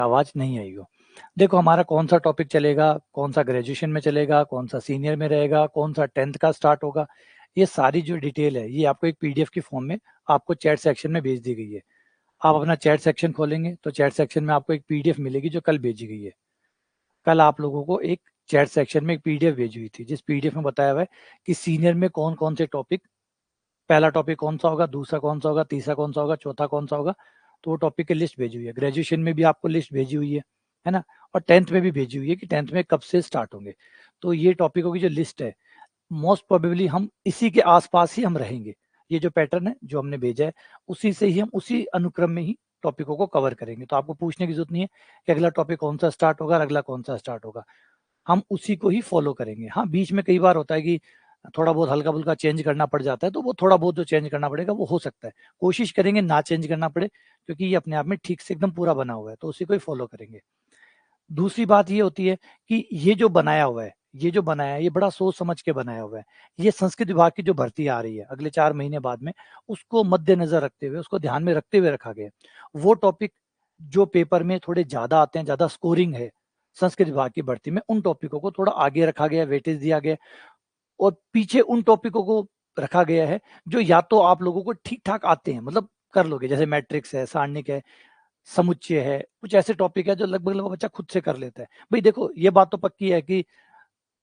आवाज नहीं आई हो। देखो हमारा कौन सा टॉपिक चलेगा, कौन सा ग्रेजुएशन में चलेगा, कौन सा सीनियर में रहेगा, कौन सा 10th का स्टार्ट होगा, ये सारी जो डिटेल है ये आपको एक पीडीएफ की फॉर्म में आपको चैट सेक्शन में भेज दी गई है। आप अपना चैट सेक्शन खोलेंगे तो चैट सेक्शन में आपको एक पीडीएफ मिलेगी जो कल भेजी गई है। कल आप लोगों को एक चैट सेक्शन में एक पीडीएफ भेजी हुई थी, जिस पीडीएफ में बताया हुआ है कि सीनियर में कौन कौन से टॉपिक, पहला टॉपिक कौन सा होगा, दूसरा कौन सा होगा, तीसरा कौन सा होगा, चौथा कौन सा होगा। तो वो टॉपिक की लिस्ट भेजी हुई है। ग्रेजुएशन में भी आपको लिस्ट भेजी हुई है ना। और 10th में भी भेजी हुई है कि 10th में कब से स्टार्ट होंगे। तो ये टॉपिकों की जो लिस्ट है, मोस्ट प्रोबेबली हम इसी के आसपास ही हम रहेंगे। ये जो पैटर्न है जो हमने भेजा है, उसी से ही हम उसी अनुक्रम में ही टॉपिकों को कवर करेंगे। तो आपको पूछने की जरूरत नहीं है कि अगला टॉपिक कौन सा स्टार्ट होगा और अगला कौन सा स्टार्ट होगा। हम उसी को ही फॉलो करेंगे। हाँ, बीच में कई बार होता है कि थोड़ा बहुत हल्का फुल्का चेंज करना पड़ जाता है, तो वो थोड़ा बहुत जो चेंज करना पड़ेगा वो हो सकता है। कोशिश करेंगे ना चेंज करना पड़े, क्योंकि ये अपने आप में ठीक से एकदम पूरा बना हुआ है, तो उसी को ही फॉलो करेंगे। दूसरी बात ये होती है कि ये जो बनाया हुआ है, ये जो बनाया है, ये बड़ा सोच समझ के बनाया हुआ है। ये संस्कृत विभाग की जो भर्ती आ रही है अगले 4 महीने बाद में, उसको मद्देनजर रखते हुए, उसको ध्यान में रखते हुए रखा गया है। वो टॉपिक जो पेपर में थोड़े ज्यादा आते हैं, ज्यादा स्कोरिंग है संस्कृत विभाग की भर्ती में, उन टॉपिकों को थोड़ा आगे रखा गया, वेटेज दिया गया। और पीछे उन टॉपिकों को रखा गया है जो या तो आप लोगों को ठीक ठाक आते हैं, मतलब कर लोगे, जैसे मैट्रिक्स है, सारणिक है, समुच्चय है, कुछ ऐसे टॉपिक है जो लगभग लगभग बच्चा खुद से कर लेता है। भाई देखो, ये बात तो पक्की है कि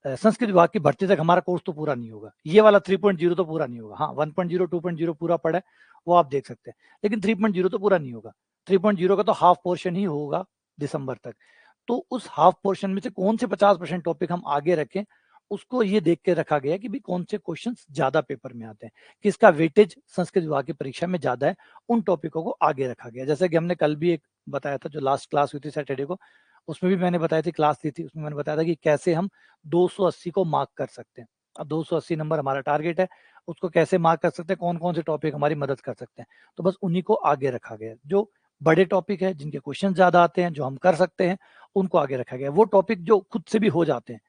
संस्कृत विभाग की भर्ती तक हमारा कोर्स तो पूरा नहीं होगा। ये वाला 3.0 तो पूरा नहीं होगा। हाँ, 1.0 2.0 पूरा पड़ा है, वो आप देख सकते हैं, लेकिन 3.0 तो पूरा नहीं होगा। 3.0 का तो हाफ पोर्शन ही होगा दिसंबर तक। तो उस हाफ पोर्शन में से कौन से 50% टॉपिक हम आगे रखें, उसको ये देख के रखा गया कि भी कौन से क्वेश्चन ज्यादा पेपर में आते हैं, किसका वेटेज संस्कृत विभाग की परीक्षा में ज्यादा है, उन टॉपिकों को आगे रखा गया। जैसे कि हमने कल भी एक बताया था, जो लास्ट क्लास हुई थी सैटरडे को, उसमें भी मैंने बताया थी, क्लास दी थी, उसमें मैंने बताया था कि कैसे हम 280 को मार्क कर सकते हैं। अब 280 नंबर हमारा टारगेट है, उसको कैसे मार्क कर सकते हैं, कौन कौन से टॉपिक हमारी मदद कर सकते हैं। तो बस उन्हीं को आगे रखा गया। जो बड़े टॉपिक है, जिनके क्वेश्चन ज्यादा आते हैं, जो हम कर सकते हैं, उनको आगे रखा गया। वो टॉपिक जो खुद से भी हो जाते हैं,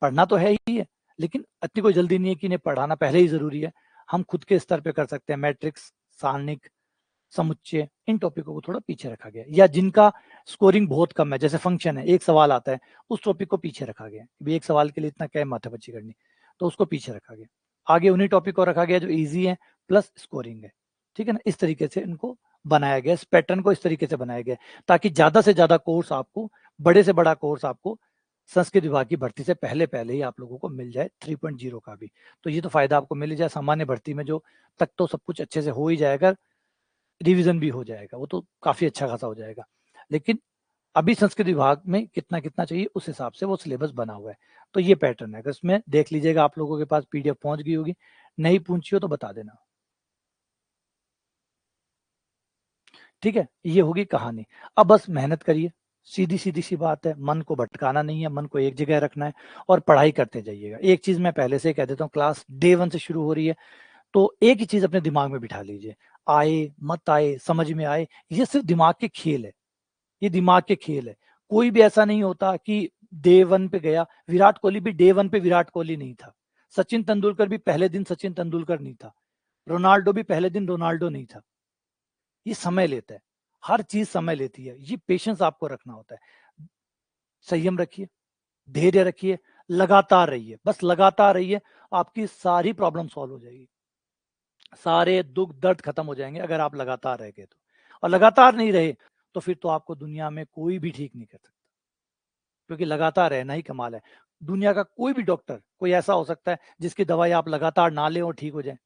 पढ़ना तो है ही है, लेकिन इतनी कोई जल्दी नहीं है कि इन्हें पढ़ाना पहले ही जरूरी है। हम खुद के स्तर पे कर सकते हैं। मैट्रिक्स, सारणिक, समुच्चय, इन टॉपिकों को थोड़ा पीछे रखा गया। या जिनका स्कोरिंग बहुत कम है, जैसे फंक्शन है, एक सवाल आता है, उस टॉपिक को पीछे रखा गया कि एक सवाल के लिए इतना क्या माथापच्ची करनी, तो उसको पीछे रखा गया। आगे उन्हीं टॉपिक को रखा गया जो इजी है प्लस स्कोरिंग है। ठीक है ना। इस तरीके से इनको बनाया गया, इस पैटर्न को इस तरीके से बनाया गया ताकि ज्यादा से ज्यादा कोर्स आपको, बड़े से बड़ा कोर्स आपको संस्कृत विभाग की भर्ती से पहले पहले ही आप लोगों को मिल जाए, 3.0 का भी। तो ये तो फायदा आपको मिल ही जाए। सामान्य भर्ती में जो तक तो सब कुछ अच्छे से हो ही जाएगा, रिवीजन भी हो जाएगा, वो तो काफी अच्छा खासा हो जाएगा। लेकिन अभी संस्कृत विभाग में कितना कितना चाहिए, उस हिसाब से वो सिलेबस बना हुआ है। तो ये पैटर्न है। अगर इसमें देख लीजिएगा, आप लोगों के पास पीडीएफ पहुंच गई होगी, नहीं पहुंची हो तो बता देना। ठीक है, ये होगी कहानी। अब बस मेहनत करिए, सीधी सीधी सी बात है। मन को भटकाना नहीं है, मन को एक जगह रखना है और पढ़ाई करते जाइएगा। एक चीज मैं पहले से कह देता हूँ, क्लास डे 1 से शुरू हो रही है, तो एक ही चीज अपने दिमाग में बिठा लीजिए, आए मत आए, समझ में आए, ये सिर्फ दिमाग के खेल है। ये दिमाग के खेल है। कोई भी ऐसा नहीं होता कि डे 1 पे गया। विराट कोहली भी डे 1 पे विराट कोहली नहीं था। सचिन तेंदुलकर भी पहले दिन सचिन तेंदुलकर नहीं था। रोनाल्डो भी पहले दिन रोनाल्डो नहीं था। ये समय लेता है, हर चीज समय लेती है। ये पेशेंस आपको रखना होता है। संयम रखिए, धैर्य रखिए, लगातार रहिए, बस लगातार रहिए। आपकी सारी प्रॉब्लम सॉल्व हो जाएगी, सारे दुख दर्द खत्म हो जाएंगे अगर आप लगातार रह गए तो। और लगातार नहीं रहे तो फिर तो आपको दुनिया में कोई भी ठीक नहीं कर सकता, क्योंकि लगातार रहना ही कमाल है। दुनिया का कोई भी डॉक्टर, कोई ऐसा हो सकता है जिसकी दवाई आप लगातार ना लें और ठीक हो जाए,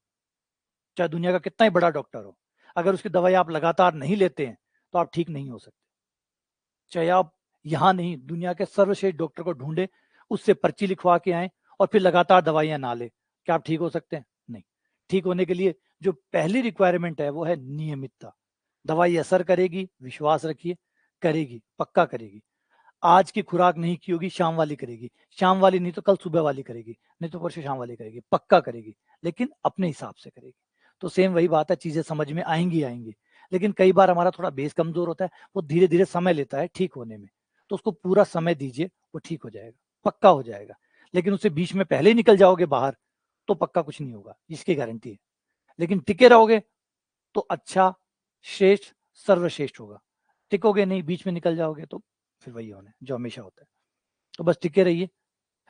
चाहे दुनिया का कितना ही बड़ा डॉक्टर हो। अगर उसकी दवाई आप लगातार नहीं लेते हैं तो आप ठीक नहीं हो सकते। चाहे आप यहाँ नहीं, दुनिया के सर्वश्रेष्ठ डॉक्टर को ढूंढे, उससे पर्ची लिखवा के आए और फिर लगातार दवाइयां ना ले, क्या आप ठीक हो सकते हैं? नहीं। ठीक होने के लिए जो पहली रिक्वायरमेंट है वो है नियमितता। दवाई असर करेगी, विश्वास रखिए, करेगी, पक्का करेगी। आज की खुराक नहीं की होगी, शाम वाली करेगी, शाम वाली नहीं तो कल सुबह वाली करेगी, नहीं तो परसों शाम वाली करेगी, पक्का करेगी, लेकिन अपने हिसाब से करेगी। तो सेम वही बात है, चीजें समझ में आएंगी आएंगी, लेकिन कई बार हमारा थोड़ा बेस कमजोर होता है, वो धीरे धीरे समय लेता है ठीक होने में। तो उसको पूरा समय दीजिए, वो ठीक हो जाएगा, पक्का हो जाएगा। लेकिन उससे बीच में पहले ही निकल जाओगे बाहर तो पक्का कुछ नहीं होगा, इसकी गारंटी है। लेकिन टिके रहोगे तो अच्छा, श्रेष्ठ, सर्वश्रेष्ठ होगा। टिकोगे नहीं, बीच में निकल जाओगे तो फिर वही होना है जो हमेशा होता है। तो बस टिके रहिए,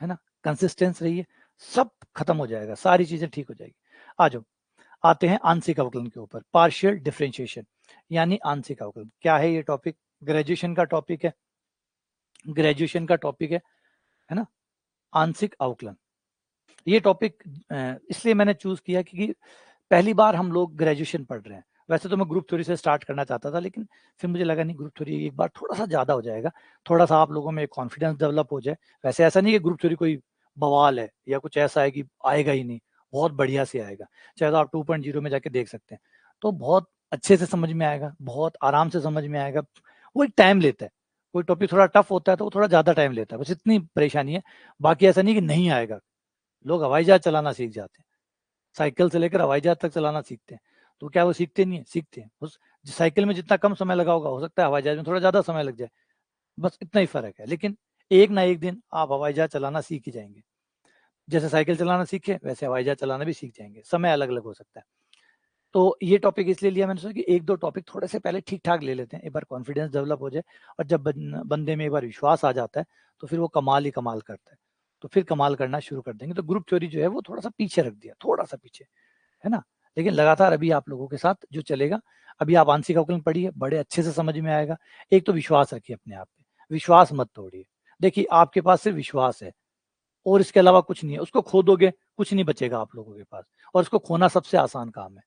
है ना, कंसिस्टेंस रहिए, सब खत्म हो जाएगा, सारी चीजें ठीक हो जाएगी। आ जाओ, आते हैं आंशिक अवकलन के ऊपर, पार्शियल डिफरेंशिएशन यानी आंशिक अवकलन। क्या है ये टॉपिक? ग्रेजुएशन का टॉपिक है, ग्रेजुएशन का टॉपिक है ना, आंशिक अवकलन। ये टॉपिक इसलिए मैंने चूज किया क्योंकि पहली बार हम लोग ग्रेजुएशन पढ़ रहे हैं। वैसे तो मैं ग्रुप थ्योरी से स्टार्ट करना चाहता था, लेकिन फिर मुझे लगा नहीं, ग्रुप थ्योरी एक बार थोड़ा सा ज्यादा हो जाएगा, थोड़ा सा आप लोगों में कॉन्फिडेंस डेवलप हो जाए। वैसे ऐसा नहीं कि ग्रुप थ्योरी कोई बवाल है या कुछ ऐसा है कि आएगा ही नहीं, बहुत बढ़िया से आएगा। चाहे तो आप 2.0 में जाके देख सकते हैं, तो बहुत अच्छे से समझ में आएगा, बहुत आराम से समझ में आएगा। वो एक टाइम लेता है, कोई टॉपिक थोड़ा टफ होता है तो वो थोड़ा ज्यादा टाइम लेता है, बस इतनी परेशानी है। बाकी ऐसा नहीं कि नहीं आएगा। लोग हवाई जहाज चलाना सीख जाते हैं, साइकिल से लेकर हवाई जहाज तक चलाना सीखते हैं, तो क्या वो सीखते नहीं है? सीखते हैं। उस साइकिल में जितना कम समय लगा होगा, हो सकता है हवाई जहाज में थोड़ा ज्यादा समय लग जाए, बस इतना ही फर्क है। लेकिन एक ना एक दिन आप हवाई जहाज चलाना सीख ही जाएंगे। जैसे साइकिल चलाना सीखे, वैसे हवाई जहाज चलाना भी सीख जाएंगे। समय अलग अलग हो सकता है। तो ये टॉपिक इसलिए लिया मैंने, सोचा कि एक दो टॉपिक थोड़े से पहले ठीक ठाक ले लेते हैं, एक बार कॉन्फिडेंस डेवलप हो जाए, और जब बंदे में एक बार विश्वास आ जाता है तो फिर वो कमाल ही कमाल करता है, तो फिर कमाल करना शुरू कर देंगे। तो ग्रुप थ्योरी जो है वो थोड़ा सा पीछे रख दिया, थोड़ा सा पीछे, है ना। लेकिन लगातार अभी आप लोगों के साथ जो चलेगा, अभी आप आंशिक अवकलन पढ़िए, बड़े अच्छे से समझ में आएगा। एक तो विश्वास रखिए अपने आप पे, विश्वास मत तोड़िए। देखिए आपके पास सिर्फ विश्वास है और इसके अलावा कुछ नहीं है। उसको खो दोगे, कुछ नहीं बचेगा आप लोगों के पास, और उसको खोना सबसे आसान काम है।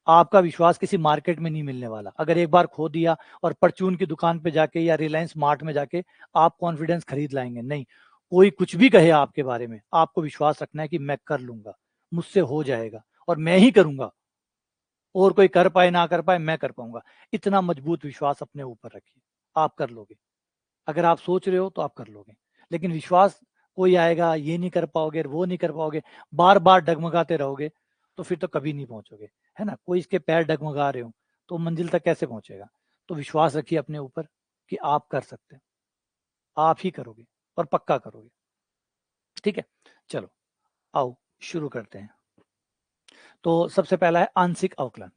आपका विश्वास किसी मार्केट में नहीं मिलने वाला। अगर एक बार खो दिया और परचून की दुकान पे जाके या रिलायंस मार्ट में जाके आप कॉन्फिडेंस खरीद लाएंगे, नहीं। कोई कुछ भी कहे आपके बारे में, आपको विश्वास रखना है कि मैं कर लूंगा, मुझसे हो जाएगा और मैं ही करूंगा, और कोई कर पाए ना कर पाए, मैं कर पाऊंगा। इतना मजबूत विश्वास अपने ऊपर रखिए, आप कर लोगे। अगर आप सोच रहे हो तो आप कर लोगे। लेकिन विश्वास, कोई आएगा, ये नहीं कर पाओगे, वो नहीं कर पाओगे, बार बार डगमगाते रहोगे, तो फिर तो कभी नहीं पहुंचोगे, है ना। कोई इसके पैर डगमगा रहे हो तो मंजिल तक कैसे पहुंचेगा। तो विश्वास रखिए अपने ऊपर कि आप कर सकते हैं, आप ही करोगे और पक्का करोगे। ठीक है, चलो आओ शुरू करते हैं। तो सबसे पहला है आंशिक अवकलन।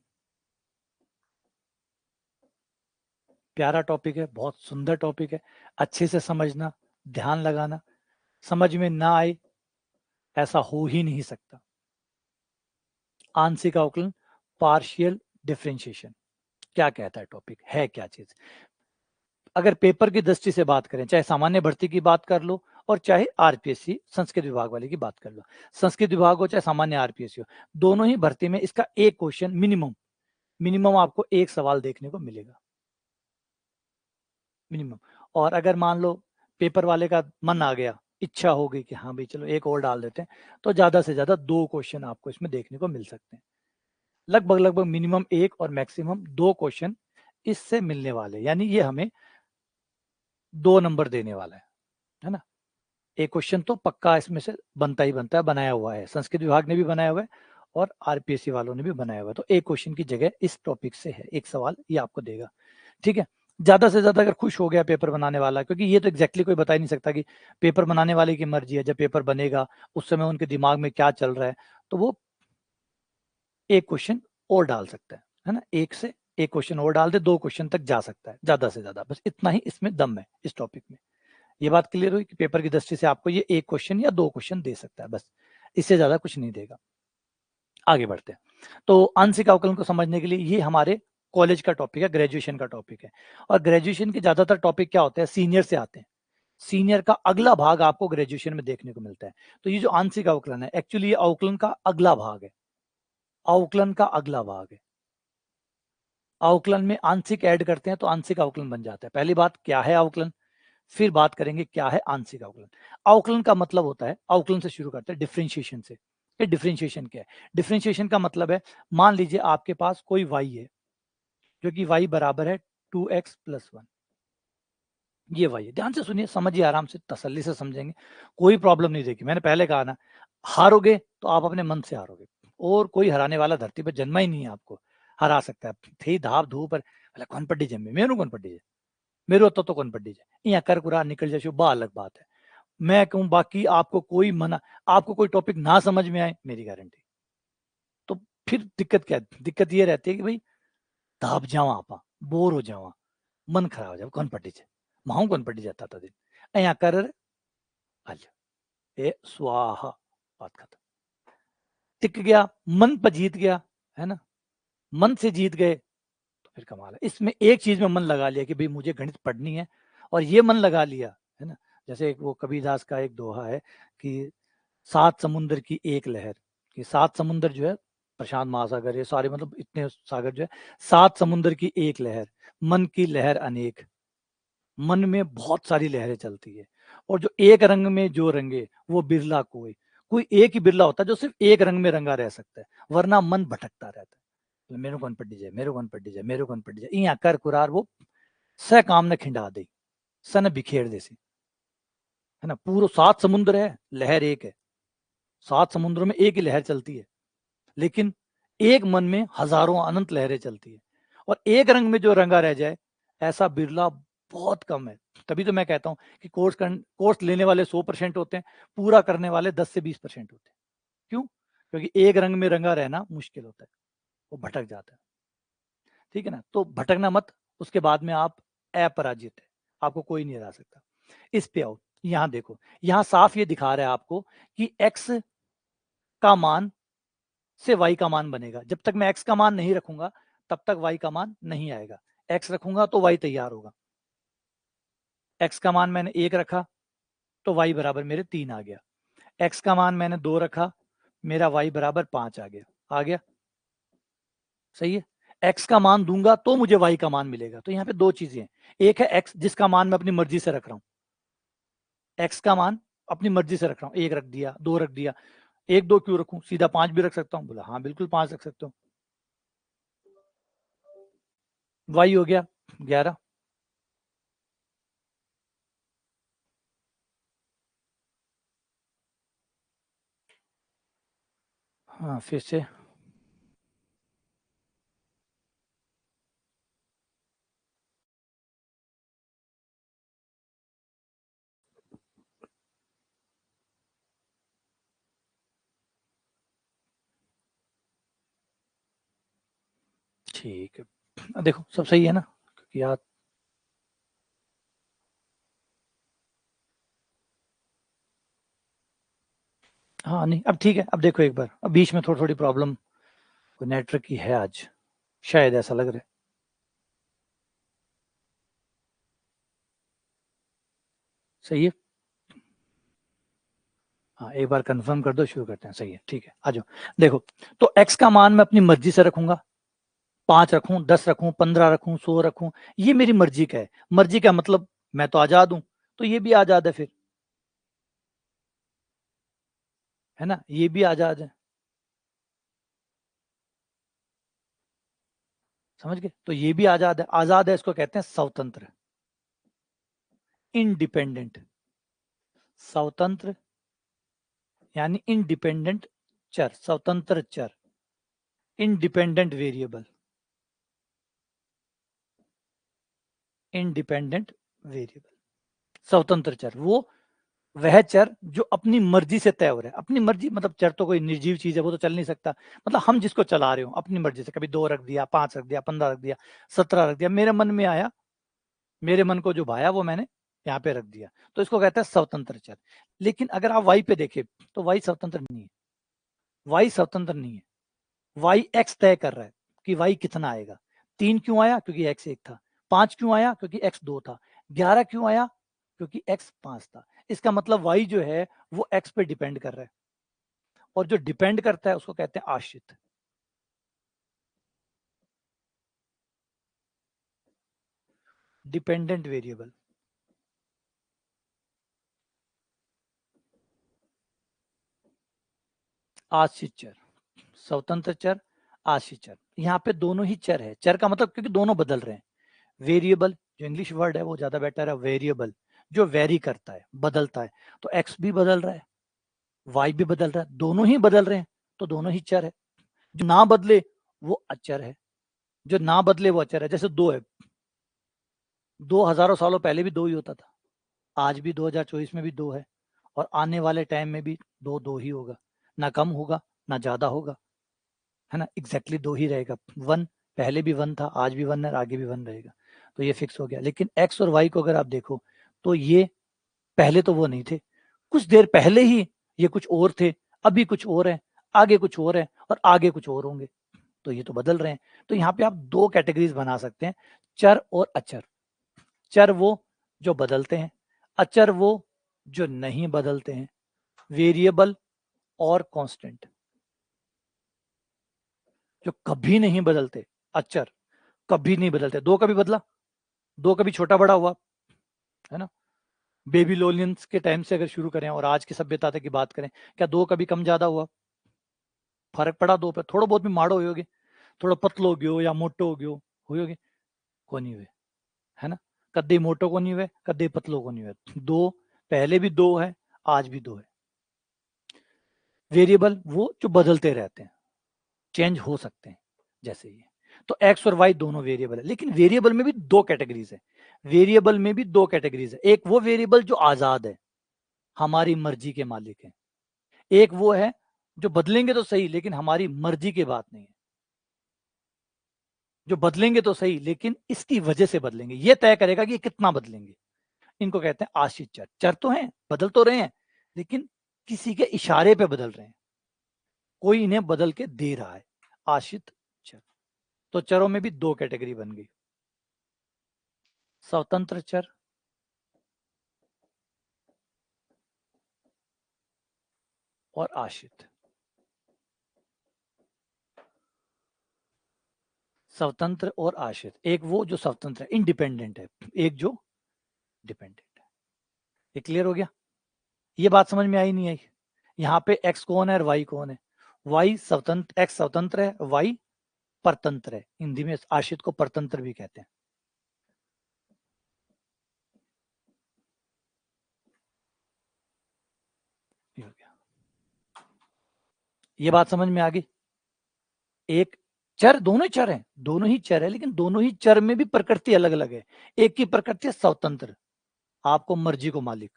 प्यारा टॉपिक है, बहुत सुंदर टॉपिक है, अच्छे से समझना, ध्यान लगाना। समझ में ना आए ऐसा हो ही नहीं सकता। आंशिक अवकलन, पार्शियल डिफरेंशिएशन, क्या कहता है टॉपिक, है क्या चीज। अगर पेपर की दृष्टि से बात करें, चाहे सामान्य भर्ती की बात कर लो और चाहे आरपीएससी संस्कृत विभाग वाले की बात कर लो, संस्कृत विभाग हो चाहे सामान्य आरपीएससी हो, दोनों ही भर्ती में इसका एक क्वेश्चन मिनिमम, मिनिमम आपको एक सवाल देखने को मिलेगा, मिनिमम। और अगर मान लो पेपर वाले का मन आ गया, इच्छा हो गई कि हाँ भाई चलो एक और डाल देते हैं, तो ज्यादा से ज्यादा दो क्वेश्चन आपको इसमें देखने को मिल सकते हैं। लगभग लगभग मिनिमम एक और मैक्सिमम दो क्वेश्चन इससे मिलने वाले, यानी ये हमें 2 नंबर देने वाला है ना। एक क्वेश्चन तो पक्का इसमें से बनता ही बनता है, बनाया हुआ है, संस्कृत विभाग ने भी बनाया हुआ है और आरपीएससी वालों ने भी बनाया हुआ है। तो एक क्वेश्चन की जगह इस टॉपिक से है एक सवाल, ये आपको देगा। ठीक है, ज्यादा से ज्यादा अगर खुश हो गया पेपर बनाने वाला, क्योंकि ये तो एग्जैक्टली कोई बता ही नहीं सकता कि पेपर बनाने वाले की मर्जी है, जब पेपर बनेगा उस समय उनके दिमाग में क्या चल रहा है, तो वो एक क्वेश्चन और डाल सकता है ना। एक से एक क्वेश्चन और डाल दे, दो क्वेश्चन तक जा सकता है ज्यादा से ज्यादा, बस इतना ही इसमें दम है इस टॉपिक में। ये बात क्लियर हुई कि पेपर की दृष्टि से आपको ये एक क्वेश्चन या दो क्वेश्चन दे सकता है, बस इससे ज्यादा कुछ नहीं देगा। आगे बढ़ते हैं। तो आंशिक अवकलन को समझने के लिए ये हमारे कॉलेज का टॉपिक है, ग्रेजुएशन का टॉपिक है। और ग्रेजुएशन के ज्यादातर टॉपिक क्या होते हैं, सीनियर से आते हैं। सीनियर का अगला भाग आपको ग्रेजुएशन में देखने को मिलता है। तो ये जो आंशिक अवकलन है, एक्चुअली ये अवकलन का अगला भाग है, अवकलन का अगला भाग है। अवकलन में आंशिक ऐड करते हैं तो आंशिक अवकलन बन जाता है। पहली बात क्या है अवकलन, फिर बात करेंगे क्या है आंशिक अवकलन। अवकलन का मतलब होता है, अवकलन से शुरू करते हैं डिफरेंशिएशन से। ये डिफरेंशिएशन क्या है? डिफरेंशिएशन का मतलब है, मान लीजिए आपके पास कोई y है जो कि y बराबर है 2x+1। ये y है, ध्यान से सुनिए, समझिए, आराम से तसल्ली से समझेंगे, कोई प्रॉब्लम नहीं देगी। मैंने पहले कहा ना, हारोगे तो आप अपने मन से हारोगे, और कोई हराने वाला धरती पर जन्मा ही नहीं है आपको हरा सकता है। थे धाप धूप पर कौन पड्डी जन्मे, मेरू कौन पड्डी है, मेरे होता तो कौन पड्डी जाए, यहाँ कर कुरा निकल जाए, बा अलग बात है। मैं कहूँ बाकी आपको कोई मना, आपको कोई टॉपिक ना समझ में आए, मेरी गारंटी। तो फिर दिक्कत क्या है? दिक्कत ये रहती है कि भाई दाब जावा, आप बोर हो जावा, मन खराब हो जाए, कौन पटी जाए, माहू कौन पटी जाता था दिन अँ कर ए स्वाहा, बात खत्म, टिक गया, मन पर जीत गया, है ना, मन से जीत गए तो फिर कमाल है। इसमें एक चीज में मन लगा लिया कि भाई मुझे गणित पढ़नी है, और ये मन लगा लिया, है ना, जैसे एक वो कबीरदास का एक दोहा है कि 7 समुद्र की एक लहर, कि 7 समुद्र जो है, प्रशांत महासागर, ये सारे मतलब इतने सागर जो है, 7 समुद्र की एक लहर, मन की लहर अनेक, मन में बहुत सारी लहरें चलती है, और जो एक रंग में जो रंगे वो बिरला कोई, कोई एक ही बिरला होता है जो सिर्फ एक रंग में रंगा रह सकता है, वरना मन भटकता रहता है। मेरे कौन पढ़ी जाए, मेरे कौन पढ़ी जाए, मेरे कौन पढ़ी जाए, यहाँ कर कुरार वो स काम न खिंडा दे, सन बिखेर दे सी, है ना, पूरा 7 समुद्र है, लहर एक है, 7 समुद्रों में एक ही लहर चलती है, लेकिन एक मन में हजारों अनंत लहरें चलती है, और एक रंग में जो रंगा रह जाए ऐसा बिरला बहुत कम है। तभी तो मैं कहता हूँ कि कोर्स लेने वाले 100% होते हैं, पूरा करने वाले 10 से 20% होते हैं। क्यों? क्योंकि एक रंग में रंगा रहना मुश्किल होता है, वो भटक जाता है। ठीक है ना, तो भटकना मत, उसके बाद में आप अपराजित है, आपको कोई नहीं हरा सकता। इस पे आओ, यहां देखो, यहां साफ ये दिखा रहा है आपको कि x का मान से y का मान बनेगा, जब तक मैं x का मान नहीं रखूंगा तब तक y का मान नहीं आएगा, x रखूंगा तो y तैयार होगा, x का मान मैंने 1 रखा तो y बराबर मेरे 3 आ गया, x का मान मैंने 2 रखा, मेरा y बराबर 5 आ गया, सही है। x का मान दूंगा तो मुझे y का मान मिलेगा, तो यहाँ पे दो चीजें हैं, एक है x जिसका मान मैं अपनी मर्जी से रख रहा हूँ, x का मान अपनी मर्जी से रख रहा हूँ, 1 रख दिया, 2 रख दिया, 1 2 क्यों रखूं, सीधा 5 भी रख सकता हूँ, बोला हाँ बिल्कुल 5 रख सकता हूँ, y हो गया 11, हाँ फिर से ठीक है, देखो सब सही है ना, क्योंकि यार हाँ नहीं अब ठीक है, अब देखो एक बार, अब बीच में थोड़ी थोड़ी प्रॉब्लम कोई नेटवर्क की है आज, शायद ऐसा लग रहा है, सही है, हाँ एक बार कंफर्म कर दो, शुरू करते हैं, सही है, ठीक है आ जाओ। देखो, तो x का मान मैं अपनी मर्जी से रखूंगा, 5 रखूं, 10 रखूं, 15 रखूं, 100 रखूं, ये मेरी मर्जी का है, मर्जी का मतलब मैं तो आजाद हूं, तो ये भी आजाद है फिर, है ना, ये भी आजाद है, समझ गए, तो ये भी आजाद है, आजाद है इसको कहते हैं स्वतंत्र, इंडिपेंडेंट, स्वतंत्र यानी इंडिपेंडेंट चर, स्वतंत्र चर, इंडिपेंडेंट वेरिएबल, इंडिपेंडेंट वेरिएबल, स्वतंत्र चर, वो वह चर जो अपनी मर्जी से तय हो रहा है, अपनी मर्जी मतलब चर तो कोई निर्जीव चीज है, वो तो चल नहीं सकता, मतलब हम जिसको चला रहे हो अपनी मर्जी से, कभी 2 रख दिया, 5 रख दिया, 15 रख दिया, 17 रख दिया, मेरे मन में आया, मेरे मन को जो भाया वो मैंने यहाँ पे रख दिया, तो इसको कहते हैं स्वतंत्र चर। लेकिन अगर आप वाई पे देखें तो वाई स्वतंत्र नहीं है, वाई स्वतंत्र नहीं है, वाई एक्स तय कर रहा है कि वाई कितना आएगा, 3 क्यों आया, क्योंकि एक्स 1 था, 5 क्यों आया, क्योंकि एक्स 2 था, 11 क्यों आया, क्योंकि एक्स 5 था, इसका मतलब वाई जो है वो एक्स पे डिपेंड कर रहा है, और जो डिपेंड करता है उसको कहते हैं आश्रित, डिपेंडेंट वेरिएबल, आश्रित चर, स्वतंत्र चर, आश्रित चर, यहाँ पे दोनों ही चर है, चर का मतलब क्योंकि दोनों बदल रहे हैं, वेरिएबल जो इंग्लिश वर्ड है वो ज्यादा बेटर है, वेरिएबल जो वेरी करता है, बदलता है, तो एक्स भी बदल रहा है, वाई भी बदल रहा है, दोनों ही बदल रहे हैं, तो दोनों ही चर है, जो ना बदले वो अचर है, जो ना बदले वो अचर है, जैसे दो है, दो हजारों सालों पहले भी दो ही होता था, आज भी 2024 में भी दो है, और आने वाले टाइम में भी दो दो ही होगा, ना कम होगा ना ज्यादा होगा, है ना, एग्जैक्टली दो ही रहेगा, वन, पहले भी वन था, आज भी वन है, आगे भी वन रहेगा, तो ये फिक्स हो गया। लेकिन x और y को अगर आप देखो तो ये पहले तो वो नहीं थे, कुछ देर पहले ही ये कुछ और थे, अभी कुछ और है, आगे कुछ और है और आगे कुछ और होंगे, तो ये तो बदल रहे हैं। तो यहाँ पे आप दो कैटेगरीज बना सकते हैं, चर और अचर। चर वो जो बदलते हैं, अचर वो जो नहीं बदलते हैं। वेरिएबल और कांस्टेंट जो कभी नहीं बदलते, अचर कभी नहीं बदलते। दो कभी बदला, दो कभी छोटा बड़ा हुआ, है ना। बेबीलोनियंस के टाइम से अगर शुरू करें और आज की सभ्यता तक की बात करें, क्या दो कभी कम ज्यादा हुआ? फर्क पड़ा दो पे? थोड़ा बहुत भी माड़ो होगे, थोड़ा पतलो हो गयो या मोटो हो गयो, होगे को नहीं हुए, है ना। कद्दे मोटो को नहीं हुए, कद्दे पतलो को नहीं हुए। दो पहले भी दो है, आज भी दो है। वेरिएबल वो जो बदलते रहते हैं, चेंज हो सकते हैं, जैसे ये। तो एक्स और वाई दोनों वेरिएबल है, लेकिन वेरिएबल में भी दो कैटेगरीज है। वेरिएबल में भी दो कैटेगरीज है। एक वो वेरिएबल जो आजाद है, हमारी मर्जी के मालिक है। एक वो है जो बदलेंगे तो सही लेकिन हमारी मर्जी की बात नहीं है। जो बदलेंगे तो सही लेकिन इसकी वजह से बदलेंगे, ये तय करेगा कि ये कितना बदलेंगे। इनको कहते हैं आश्रित चर। चर तो हैं, बदल तो रहे हैं, लेकिन किसी के इशारे पे बदल रहे हैं, कोई इन्हें बदल के दे रहा है। आश्रित चर। तो चरों में भी दो कैटेगरी बन गई, स्वतंत्र चर और आश्रित। स्वतंत्र और आश्रित, एक वो जो स्वतंत्र है, इंडिपेंडेंट है, एक जो डिपेंडेंट है। ये क्लियर हो गया? ये बात समझ में आई नहीं आई? यहाँ पे x कौन है और y कौन है? y स्वतंत्र, x स्वतंत्र है, y परतंत्र है। हिंदी में आश्रित को परतंत्र भी कहते हैं। ये बात समझ में आ गई? एक चर, दोनों चर हैं, दोनों ही चर है, लेकिन दोनों ही चर में भी प्रकृति अलग अलग है। एक की प्रकृति है स्वतंत्र, आपको मर्जी को मालिक,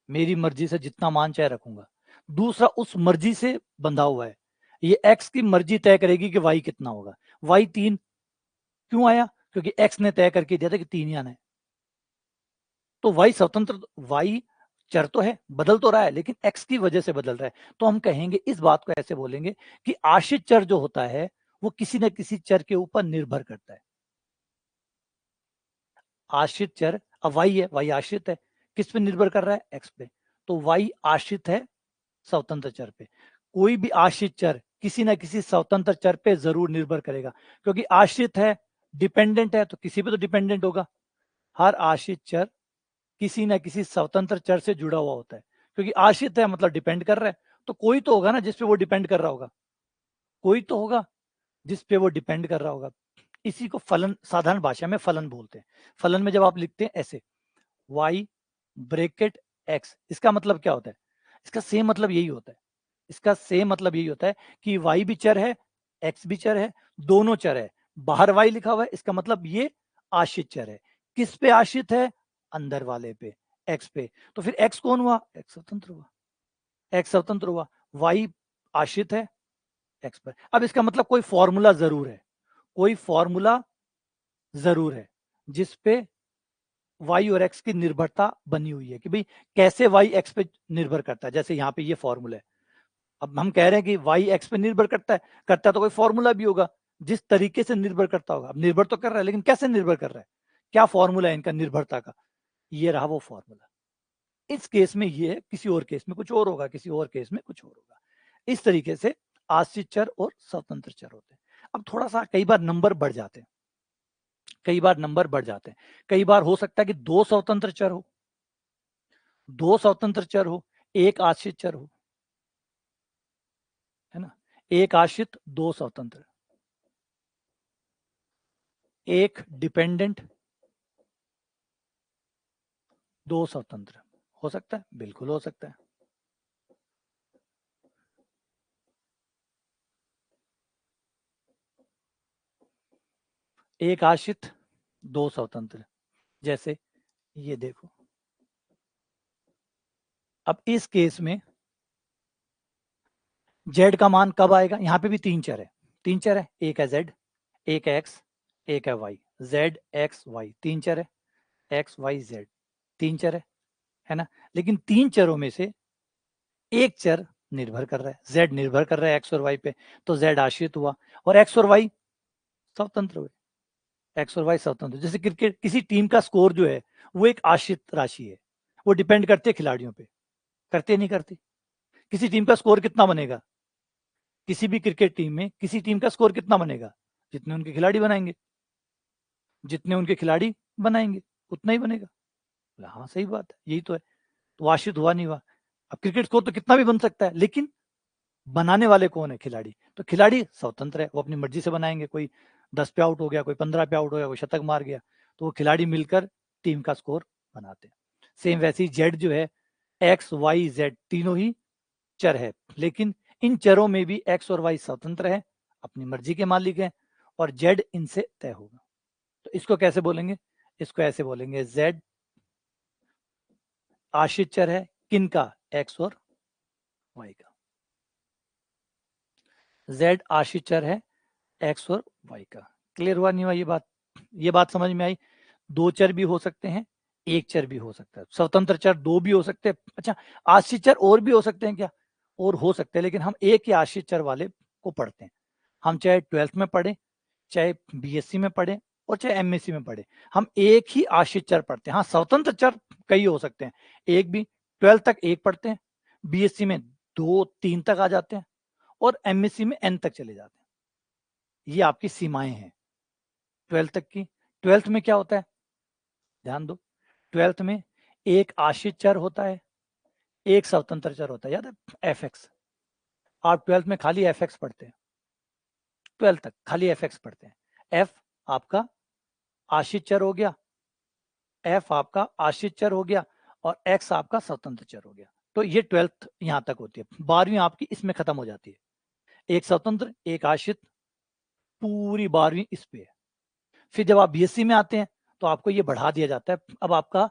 मेरी मर्जी से जितना मान चाहे रखूंगा। दूसरा उस मर्जी से बंधा हुआ है, ये एक्स की मर्जी तय करेगी कि वाई कितना होगा। वाई 3 क्यों आया? क्योंकि एक्स ने तय करके दिया था कि 3 ही आना है। तो वाई स्वतंत्र, वाई चर तो है, बदल तो रहा है, लेकिन एक्स की वजह से बदल रहा है। तो हम कहेंगे, इस बात को ऐसे बोलेंगे कि आश्रित चर जो होता है वो किसी न किसी चर के ऊपर निर्भर करता है। आश्रित चर, अब वाई है, वाई आश्रित है, किस पे निर्भर कर रहा है? एक्स पे। तो वाई आश्रित है स्वतंत्र चर पे। कोई भी आश्रित चर किसी ना किसी स्वतंत्र चर पे जरूर निर्भर करेगा, क्योंकि आश्रित है, डिपेंडेंट है, तो किसी पे तो डिपेंडेंट होगा। हर आश्रित चर किसी ना किसी स्वतंत्र चर से जुड़ा हुआ होता है, क्योंकि आश्रित है मतलब डिपेंड कर रहा है, तो कोई तो होगा ना जिसपे वो डिपेंड कर रहा होगा, कोई तो होगा जिसपे वो डिपेंड कर रहा होगा। इसी को फलन, साधारण भाषा में फलन बोलते हैं। फलन में जब आप लिखते हैं ऐसे, y ब्रैकेट x, इसका मतलब क्या होता है? इसका सेम मतलब यही होता है, इसका सेम मतलब यही होता है कि y भी चर है, x भी चर है, दोनों चर है। बाहर y लिखा हुआ है, इसका मतलब ये आश्रित चर है। किस पे आश्रित है? अंदर वाले पे, x पे। तो फिर x कौन हुआ? x स्वतंत्र हुआ, x स्वतंत्र हुआ, y आश्रित है x पर। अब इसका मतलब कोई फॉर्मूला जरूर है, कोई फॉर्मूला जरूर है जिसपे y और x की निर्भरता बनी हुई है, कि भाई कैसे y x पे निर्भर करता है। जैसे यहाँ पे ये फॉर्मूला है, अब हम कह रहे हैं कि y x पे निर्भर करता है तो कोई फॉर्मूला भी होगा जिस तरीके से निर्भर करता होगा। अब निर्भर तो कर रहा है, लेकिन कैसे निर्भर कर रहा है, क्या फॉर्मूला है इनका निर्भरता का? ये रहा वो फॉर्मूला। इस केस में ये है, किसी और केस में कुछ और होगा, किसी और केस में कुछ और होगा। इस तरीके से आश्रित चर और स्वतंत्र चर होते हैं। अब थोड़ा सा कई बार नंबर बढ़ जाते हैं, कई बार नंबर बढ़ जाते हैं। कई बार हो सकता है कि दो स्वतंत्र चर हो, दो स्वतंत्र चर हो, एक आश्रित चर हो, है ना। एक आश्रित, दो स्वतंत्र, एक डिपेंडेंट, दो स्वतंत्र। हो सकता है, बिल्कुल हो सकता है। एक आश्रित, दो स्वतंत्र, जैसे ये देखो। अब इस केस में z का मान कब आएगा? यहां पे भी तीन चर है, तीन चर है, एक है z, एक है x, एक है y। जेड एक्स वाई, तीन चर है, एक्स वाई जेड तीन चर है ना। लेकिन तीन चरों में से एक चर निर्भर कर रहा है, जेड निर्भर कर रहा है एक्स और वाई पे, तो जेड आश्रित हुआ और एक्स और वाई स्वतंत्र हुए। एक्स और वाई स्वतंत्र, जैसे क्रिकेट किसी टीम का स्कोर जो है वो एक आश्रित राशि है, वो डिपेंड करती है खिलाड़ियों पे, करते नहीं करती। किसी टीम का स्कोर कितना बनेगा, किसी भी क्रिकेट टीम में किसी टीम का स्कोर कितना बनेगा, जितने उनके खिलाड़ी बनाएंगे, जितने उनके खिलाड़ी बनाएंगे उतना ही बनेगा। हाँ सही बात है, यही तो है। तो आश्रित हुआ नहीं हुआ। अब क्रिकेट स्कोर तो कितना भी बन सकता है, लेकिन बनाने वाले कौन है, खिलाड़ी। तो खिलाड़ी स्वतंत्र है, वो अपनी मर्जी से बनाएंगे, कोई 10 पे आउट हो गया, कोई 15 पे आउट हो गया, कोई शतक मार गया, तो वो खिलाड़ी मिलकर टीम का स्कोर बनाते हैं। सेम वैसे ही जेड जो है, एक्स वाई जेड तीनों ही चर है, लेकिन इन चरों में भी एक्स और वाई स्वतंत्र है, अपनी मर्जी के मालिक है, और जेड इनसे तय होगा। तो इसको कैसे बोलेंगे, इसको ऐसे बोलेंगे, जेड आश्रित चर है किनका, एक्स और वाई का। जेड आश्रित चर है एक्स और वाई का। क्लियर हुआ नहीं हुआ ये बात समझ में आई। दो चर भी हो सकते हैं, एक चर भी हो सकता है, स्वतंत्र चर दो भी हो सकते हैं। अच्छा, आश्रित चर और भी हो सकते हैं क्या, और हो सकते हैं, लेकिन हम एक ही आश्रित चर वाले को पढ़ते हैं। हम चाहे 12th में पढ़े, चाहे बीएससी में पढ़े, और चाहे एमएससी में पढ़े, हम एक ही आश्रित चर पढ़ते हैं। हाँ, स्वतंत्र चर कई हो सकते हैं, एक भी 12 तक एक पढ़ते हैं, बीएससी में 2 3 तक आ जाते हैं, और एमएससी में एन तक चले जाते हैं। ये आपकी सीमाएं हैं 12 तक की। 12th में क्या होता है, ध्यान दो, 12th में एक आश्रित चर होता है, एक स्वतंत्र चर होता है, याद है, एफ एक्स। आप 12th में खाली एफ एक्स पढ़ते हैं, 12th तक खाली एफ एक्स पढ़ते हैं। एफ आपका आश्रित चर हो गया, एफ आपका आश्रित चर हो गया, और एक्स आपका स्वतंत्र चर हो गया। तो ये 12th यहां तक होती है। 12वीं आपकी इसमें खत्म हो जाती है, एक स्वतंत्र एक आश्रित, पूरी 12वीं इस पे है। फिर जब आप बीएससी में आते हैं तो आपको ये बढ़ा दिया जाता है, अब आपका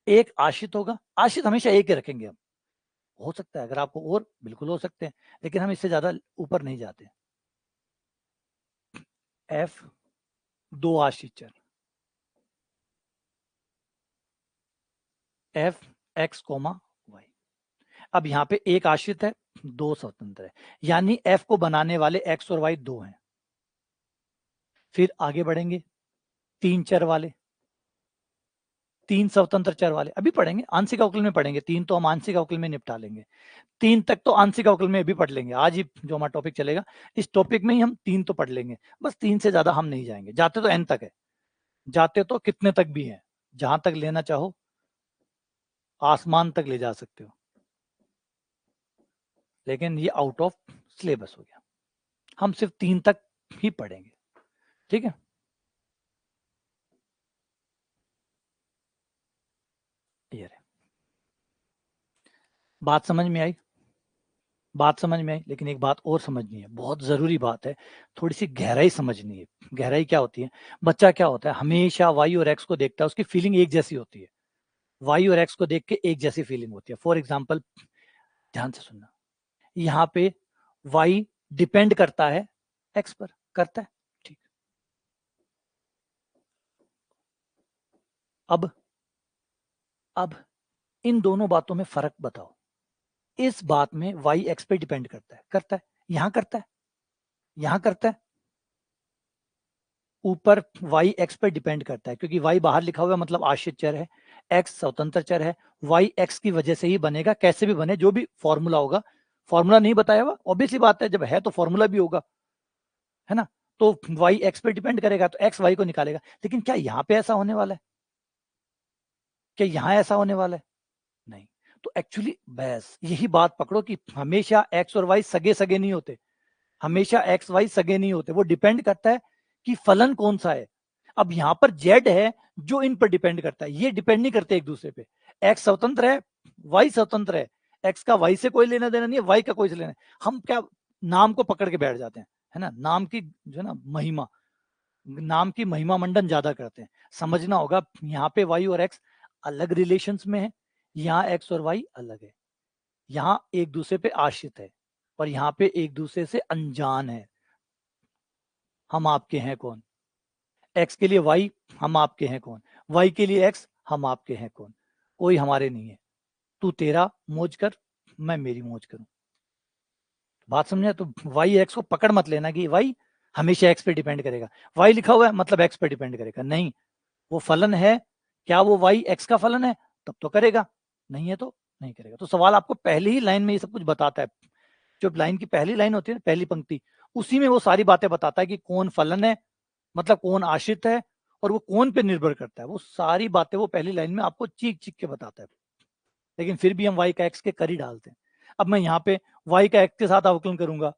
एक आश्रित होगा, आश्रित हमेशा एक ही रखेंगे हम, हो सकता है अगर आपको और बिल्कुल हो सकते हैं, लेकिन हम इससे ज्यादा ऊपर नहीं जाते। एफ दो आश्रित चर, एफ एक्स कोमा वाई। अब यहाँ पे एक आश्रित है, दो स्वतंत्र है, यानी एफ को बनाने वाले एक्स और वाई दो हैं। फिर आगे बढ़ेंगे, तीन चर वाले, तीन स्वतंत्र चर वाले अभी पढ़ेंगे, आंशिक अवकल में पढ़ेंगे, तीन तो हम आंशिक अवकल में निपटा लेंगे, तीन तक तो आंशिक अवकल में भी पढ़ लेंगे, आज ही जो हमारा टॉपिक चलेगा इस टॉपिक में ही हम तीन तो पढ़ लेंगे, बस तीन से ज्यादा हम नहीं जाएंगे, जाते तो एन तक है, जाते तो कितने तक भी है, जहां तक लेना चाहो आसमान तक ले जा सकते हो, लेकिन ये आउट ऑफ सिलेबस हो गया, हम सिर्फ तीन तक ही पढ़ेंगे, ठीक है। ये रहे, बात समझ में आई, बात समझ में आई, लेकिन एक बात और समझनी है, बहुत जरूरी बात है, थोड़ी सी गहराई समझनी है। गहराई क्या होती है, बच्चा क्या होता है, हमेशा वाई और एक्स को देखता है, उसकी फीलिंग एक जैसी होती है, वाई और एक्स को देख के एक जैसी फीलिंग होती है। फॉर एग्जाम्पल, ध्यान से सुनना, यहाँ पे वाई डिपेंड करता है एक्स पर, करता है, ठीक। अब इन दोनों बातों में फर्क बताओ, इस बात में वाई एक्स पे डिपेंड करता है, करता है, यहां करता है, यहां करता है, ऊपर वाई एक्स पे डिपेंड करता है, क्योंकि वाई बाहर लिखा हुआ है, मतलब आश्रित चर है, एक्स स्वतंत्र चर है, वाई एक्स की वजह से ही बनेगा, कैसे भी बने, जो भी फॉर्मूला होगा, फॉर्मूला नहीं बताया हुआ, ऑब्वियसली बात है, जब है तो फॉर्मूला भी होगा, है ना। तो वाई एक्स पे डिपेंड करेगा, तो एक्स वाई को निकालेगा, लेकिन क्या यहाँ पे ऐसा होने वाला है, क्या यहाँ ऐसा होने वाला है, नहीं। तो एक्चुअली बस यही बात पकड़ो कि हमेशा एक्स और वाई सगे सगे नहीं होते, हमेशा एक्स वाई सगे नहीं होते, वो डिपेंड करता है कि फलन कौन सा है। अब यहां पर जेड है जो इन पर डिपेंड करता है, ये डिपेंड नहीं करते एक दूसरे पे, एक्स स्वतंत्र है, वाई स्वतंत्र है, एक्स का वाई से कोई लेना देना नहीं है, वाई का कोई से लेना है। हम क्या नाम को पकड़ के बैठ जाते हैं, है ना, नाम की जो ना महिमा, नाम की महिमा मंडन ज्यादा करते हैं। समझना होगा, यहाँ पे वाई और एक्स अलग रिलेशंस में है, यहाँ एक्स और वाई अलग है, यहाँ एक दूसरे पे आश्रित है, और यहाँ पे एक दूसरे से अनजान है। हम आपके हैं कौन, x के लिए y हम आपके हैं कौन, y के लिए x हम आपके हैं कौन, कोई हमारे नहीं है। तू तेरा मौज कर, मैं मेरी मौज करूं। बात समझे? तो y x को पकड़ मत लेना कि y हमेशा x पे डिपेंड करेगा, y लिखा हुआ है मतलब x पे डिपेंड करेगा, नहीं। वो फलन है, क्या वो y x का फलन है? तब तो करेगा, नहीं है तो नहीं करेगा। तो सवाल आपको पहली ही लाइन में ये सब कुछ बताता है। जो लाइन की पहली लाइन होती है ना, पहली पंक्ति, उसी में वो सारी बातें बताता है कि कौन फलन है, मतलब कौन आश्रित है, और वो कौन पे निर्भर करता है। वो सारी बातें वो पहली लाइन में आपको चीख चीख के बताता है। लेकिन फिर भी हम y का x के कर ही डालते हैं। अब मैं यहाँ पे y का x के साथ अवकलन करूंगा,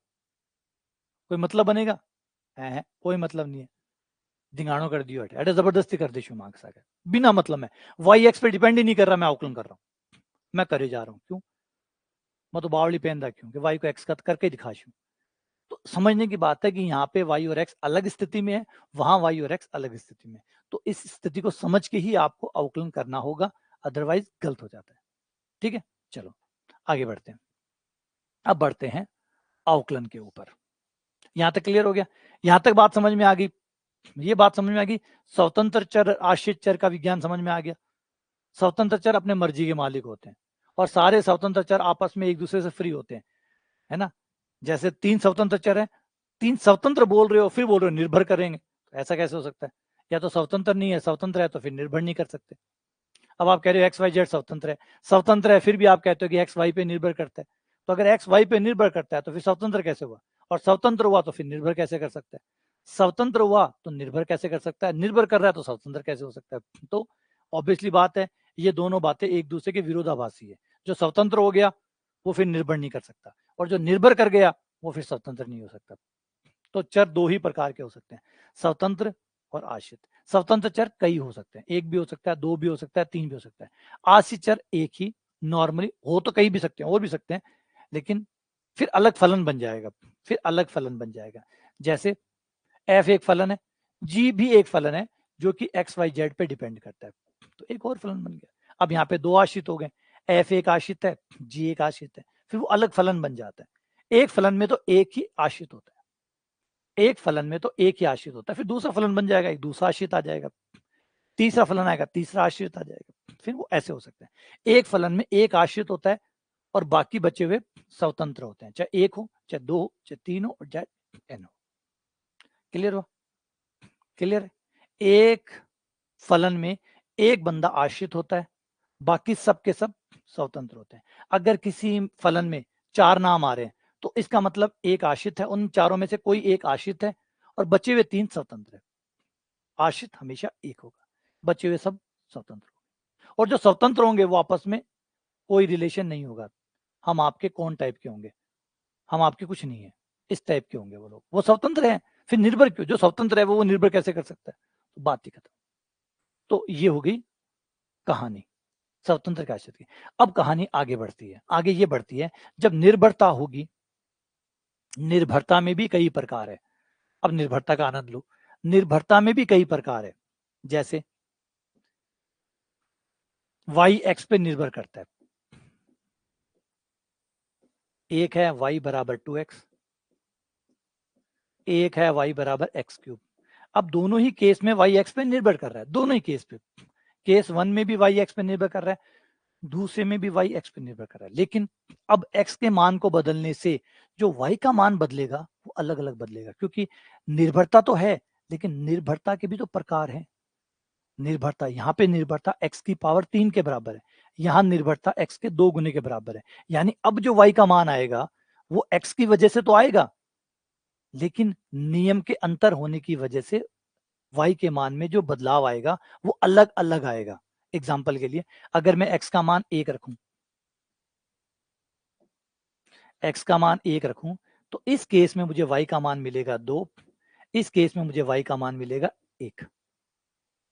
कोई मतलब बनेगा? है कोई मतलब नहीं है। धिंगाणों कर दियो अटे जबरदस्ती कर दी मार्क्स आ गए बिना मतलब में। y x पे डिपेंड ही नहीं कर रहा, मैं अवकलन कर रहा हूँ, मैं करे जा रहा हूँ। क्यों? मैं तो बावली पहन रखी हूँ कि y को x का करके दिखा छू। तो समझने की बात है कि यहाँ पे y और x अलग स्थिति में है, वहां y और x अलग स्थिति में। तो इस स्थिति को समझ के ही आपको अवकलन करना होगा, अदरवाइज गलत हो जाता है। ठीक है, चलो आगे बढ़ते हैं। अब बढ़ते हैं अवकलन के ऊपर। यहां तक क्लियर हो गया? यहां तक बात समझ में आ गई? ये बात समझ में आ गई, स्वतंत्र चर आश्रित चर का विज्ञान समझ में आ गया। स्वतंत्र चर अपने मर्जी के मालिक होते हैं, और सारे स्वतंत्र चर आपस में एक दूसरे से फ्री होते हैं, है ना। जैसे 3 स्वतंत्र चर है, 3 स्वतंत्र बोल रहे हो, फिर बोल रहे हो निर्भर करेंगे, तो ऐसा कैसे हो सकता है? या तो स्वतंत्र नहीं है, स्वतंत्र है तो फिर निर्भर नहीं कर सकते। अब आप कह रहे हो एक्स वाई जेड स्वतंत्र है, फिर भी आप कहते हो कि एक्स वाई पे निर्भर करता है। तो अगर एक्स वाई पे निर्भर करता है तो फिर स्वतंत्र कैसे हुआ? और स्वतंत्र हुआ तो फिर निर्भर कैसे कर सकता है? स्वतंत्र हुआ तो निर्भर कैसे कर सकता है? निर्भर कर रहा है तो स्वतंत्र कैसे हो सकता है? तो ऑब्वियसली बात है, ये दोनों बातें एक दूसरे के विरोधाभासी है। जो स्वतंत्र हो गया वो फिर निर्भर नहीं कर सकता, और जो निर्भर कर गया वो फिर स्वतंत्र नहीं हो सकता। तो चर दो ही प्रकार के हो सकते हैं, स्वतंत्र और आश्रित। स्वतंत्र चर कई हो सकते हैं, एक भी हो सकता है, दो भी हो सकता है, तीन भी हो सकता है। आश्रित चर एक ही, नॉर्मली हो तो कई भी सकते हैं, और भी सकते हैं, लेकिन फिर अलग फलन बन जाएगा, फिर अलग फलन बन जाएगा। जैसे एफ एक फलन है, जी भी एक फलन है, जो कि एक्स वाई जेड पे डिपेंड करता है, तो एक और फलन बन गया। अब यहाँ पे दो आश्रित हो गए, एफ एक आश्रित है, जी एक आश्रित है, फिर वो अलग फलन बन जाता है। एक फलन में तो एक ही आश्रित होता है, एक फलन में तो एक ही आश्रित होता है, फिर दूसरा फलन बन जाएगा, एक दूसरा आश्रित आ जाएगा, तीसरा फलन आएगा, तीसरा आश्रित आ जाएगा, फिर वो ऐसे हो सकता है। एक फलन में एक आश्रित होता है और बाकी बचे हुए स्वतंत्र होते हैं, चाहे एक हो, चाहे दो हो, चाहे तीन हो, और चाहे एन हो। क्लियर हुआ? क्लियर है? एक फलन में एक बंदा आश्रित होता है, बाकी सब के सब स्वतंत्र होते हैं। अगर किसी फलन में चार नाम आ रहे हैं तो इसका मतलब एक आश्रित है, उन चारों में से कोई एक आश्रित है, और बचे हुए तीन स्वतंत्र है। आश्रित हमेशा एक होगा, बचे हुए सब स्वतंत्र होंगे, और जो स्वतंत्र होंगे वो आपस में कोई रिलेशन नहीं होगा। हम आपके कौन टाइप के होंगे? हम आपके कुछ नहीं है, इस टाइप के होंगे वो लोग। वो स्वतंत्र है, फिर निर्भर क्यों? जो स्वतंत्र है वो निर्भर कैसे कर सकता है? तो बात ही खत्म। तो ये हो गई कहानी स्वतंत्र के आश्रित की। अब कहानी आगे बढ़ती है, आगे ये बढ़ती है, जब निर्भरता होगी, निर्भरता में भी कई प्रकार है। अब निर्भरता का आनंद लो। निर्भरता में भी कई प्रकार है, जैसे y x पे निर्भर करता है। एक है y बराबर 2x, एक है y बराबर एक्स क्यूब। अब दोनों ही केस में y x पे निर्भर कर रहा है, दोनों ही केस पे। केस 1 में भी y x पे निर्भर कर रहा है, दूसरे में भी y x पे निर्भर कर रहा है। लेकिन अब x के मान को बदलने से जो y का मान बदलेगा वो अलग अलग बदलेगा, क्योंकि निर्भरता तो है, लेकिन निर्भरता के भी तो प्रकार हैं। निर्भरता, यहाँ पे निर्भरता x की पावर 3 के बराबर है, यहाँ निर्भरता x के 2 गुने के बराबर है। यानी अब जो y का मान आएगा वो x की वजह से तो आएगा, लेकिन नियम के अंतर होने की वजह से y के मान में जो बदलाव आएगा वो अलग अलग आएगा। एग्जाम्पल के लिए, अगर मैं x का मान 1 रखूं, x का मान 1 रखूं, तो इस केस में मुझे y का मान मिलेगा 2, इस केस में मुझे y का मान मिलेगा 1।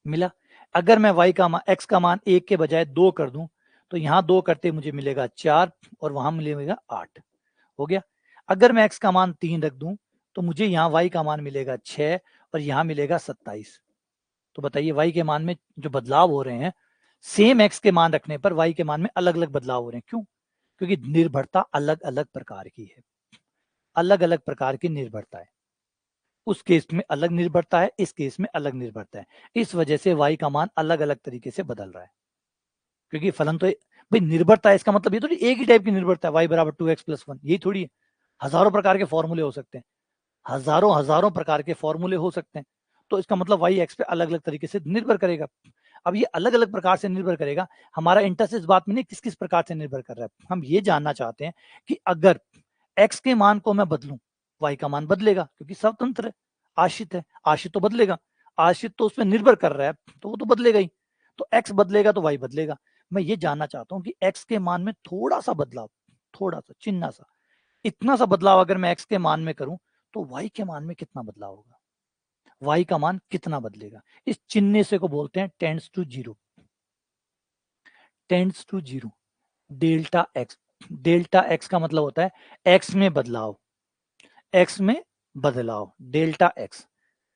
मिला? अगर मैं y का मान x का मान 1 के बजाय 2 कर दूं, तो यहां 2 करते मुझे मिलेगा 4, और वहां मिलेगा 8। हो गया? अगर मैं x का मान 3 रख दूं, तो मुझे यहाँ y का मान मिलेगा 6, और यहाँ मिलेगा 27। तो बताइए y के मान में जो बदलाव हो रहे हैं, सेम x के मान रखने पर y के मान में अलग अलग बदलाव हो रहे हैं। क्यों? क्योंकि निर्भरता अलग अलग प्रकार की है, अलग अलग प्रकार की निर्भरता है। उस केस में अलग निर्भरता है, इस केस में अलग निर्भरता है। इस वजह से y का मान अलग अलग तरीके से बदल रहा है, क्योंकि फलन तो भाई निर्भरता है, इसका मतलब ये थोड़ी एक ही टाइप की निर्भरता है y बराबर 2x+1, यही थोड़ी है। हजारों प्रकार के फॉर्मूले हो सकते हैं, हजारों प्रकार के फॉर्मूले हो सकते हैं, तो इसका मतलब y x पे अलग अलग तरीके से निर्भर करेगा। अब ये अलग अलग प्रकार से निर्भर करेगा, हमारा इंटरेस्ट इस बात में नहीं किस किस प्रकार से निर्भर कर रहा है, हम ये जानना चाहते हैं कि अगर x के मान को मैं बदलूं, y का मान बदलेगा, क्योंकि स्वतंत्र है, आश्रित है, आश्रित तो बदलेगा, आश्रित तो उसमें निर्भर कर रहा है तो वो तो बदलेगा ही, तो x बदलेगा तो y बदलेगा। मैं ये जानना चाहता हूँ कि x के मान में थोड़ा सा बदलाव, थोड़ा सा चिन्ह सा, इतना सा बदलाव अगर मैं x के मान में करूं तो y के मान में कितना बदलाव होगा, y का मान कितना बदलेगा। इस चिन्ह से को बोलते हैं tends to zero, tends to zero, delta x। Delta x का मतलब होता है x में बदलाव, x में बदलाव, डेल्टा x,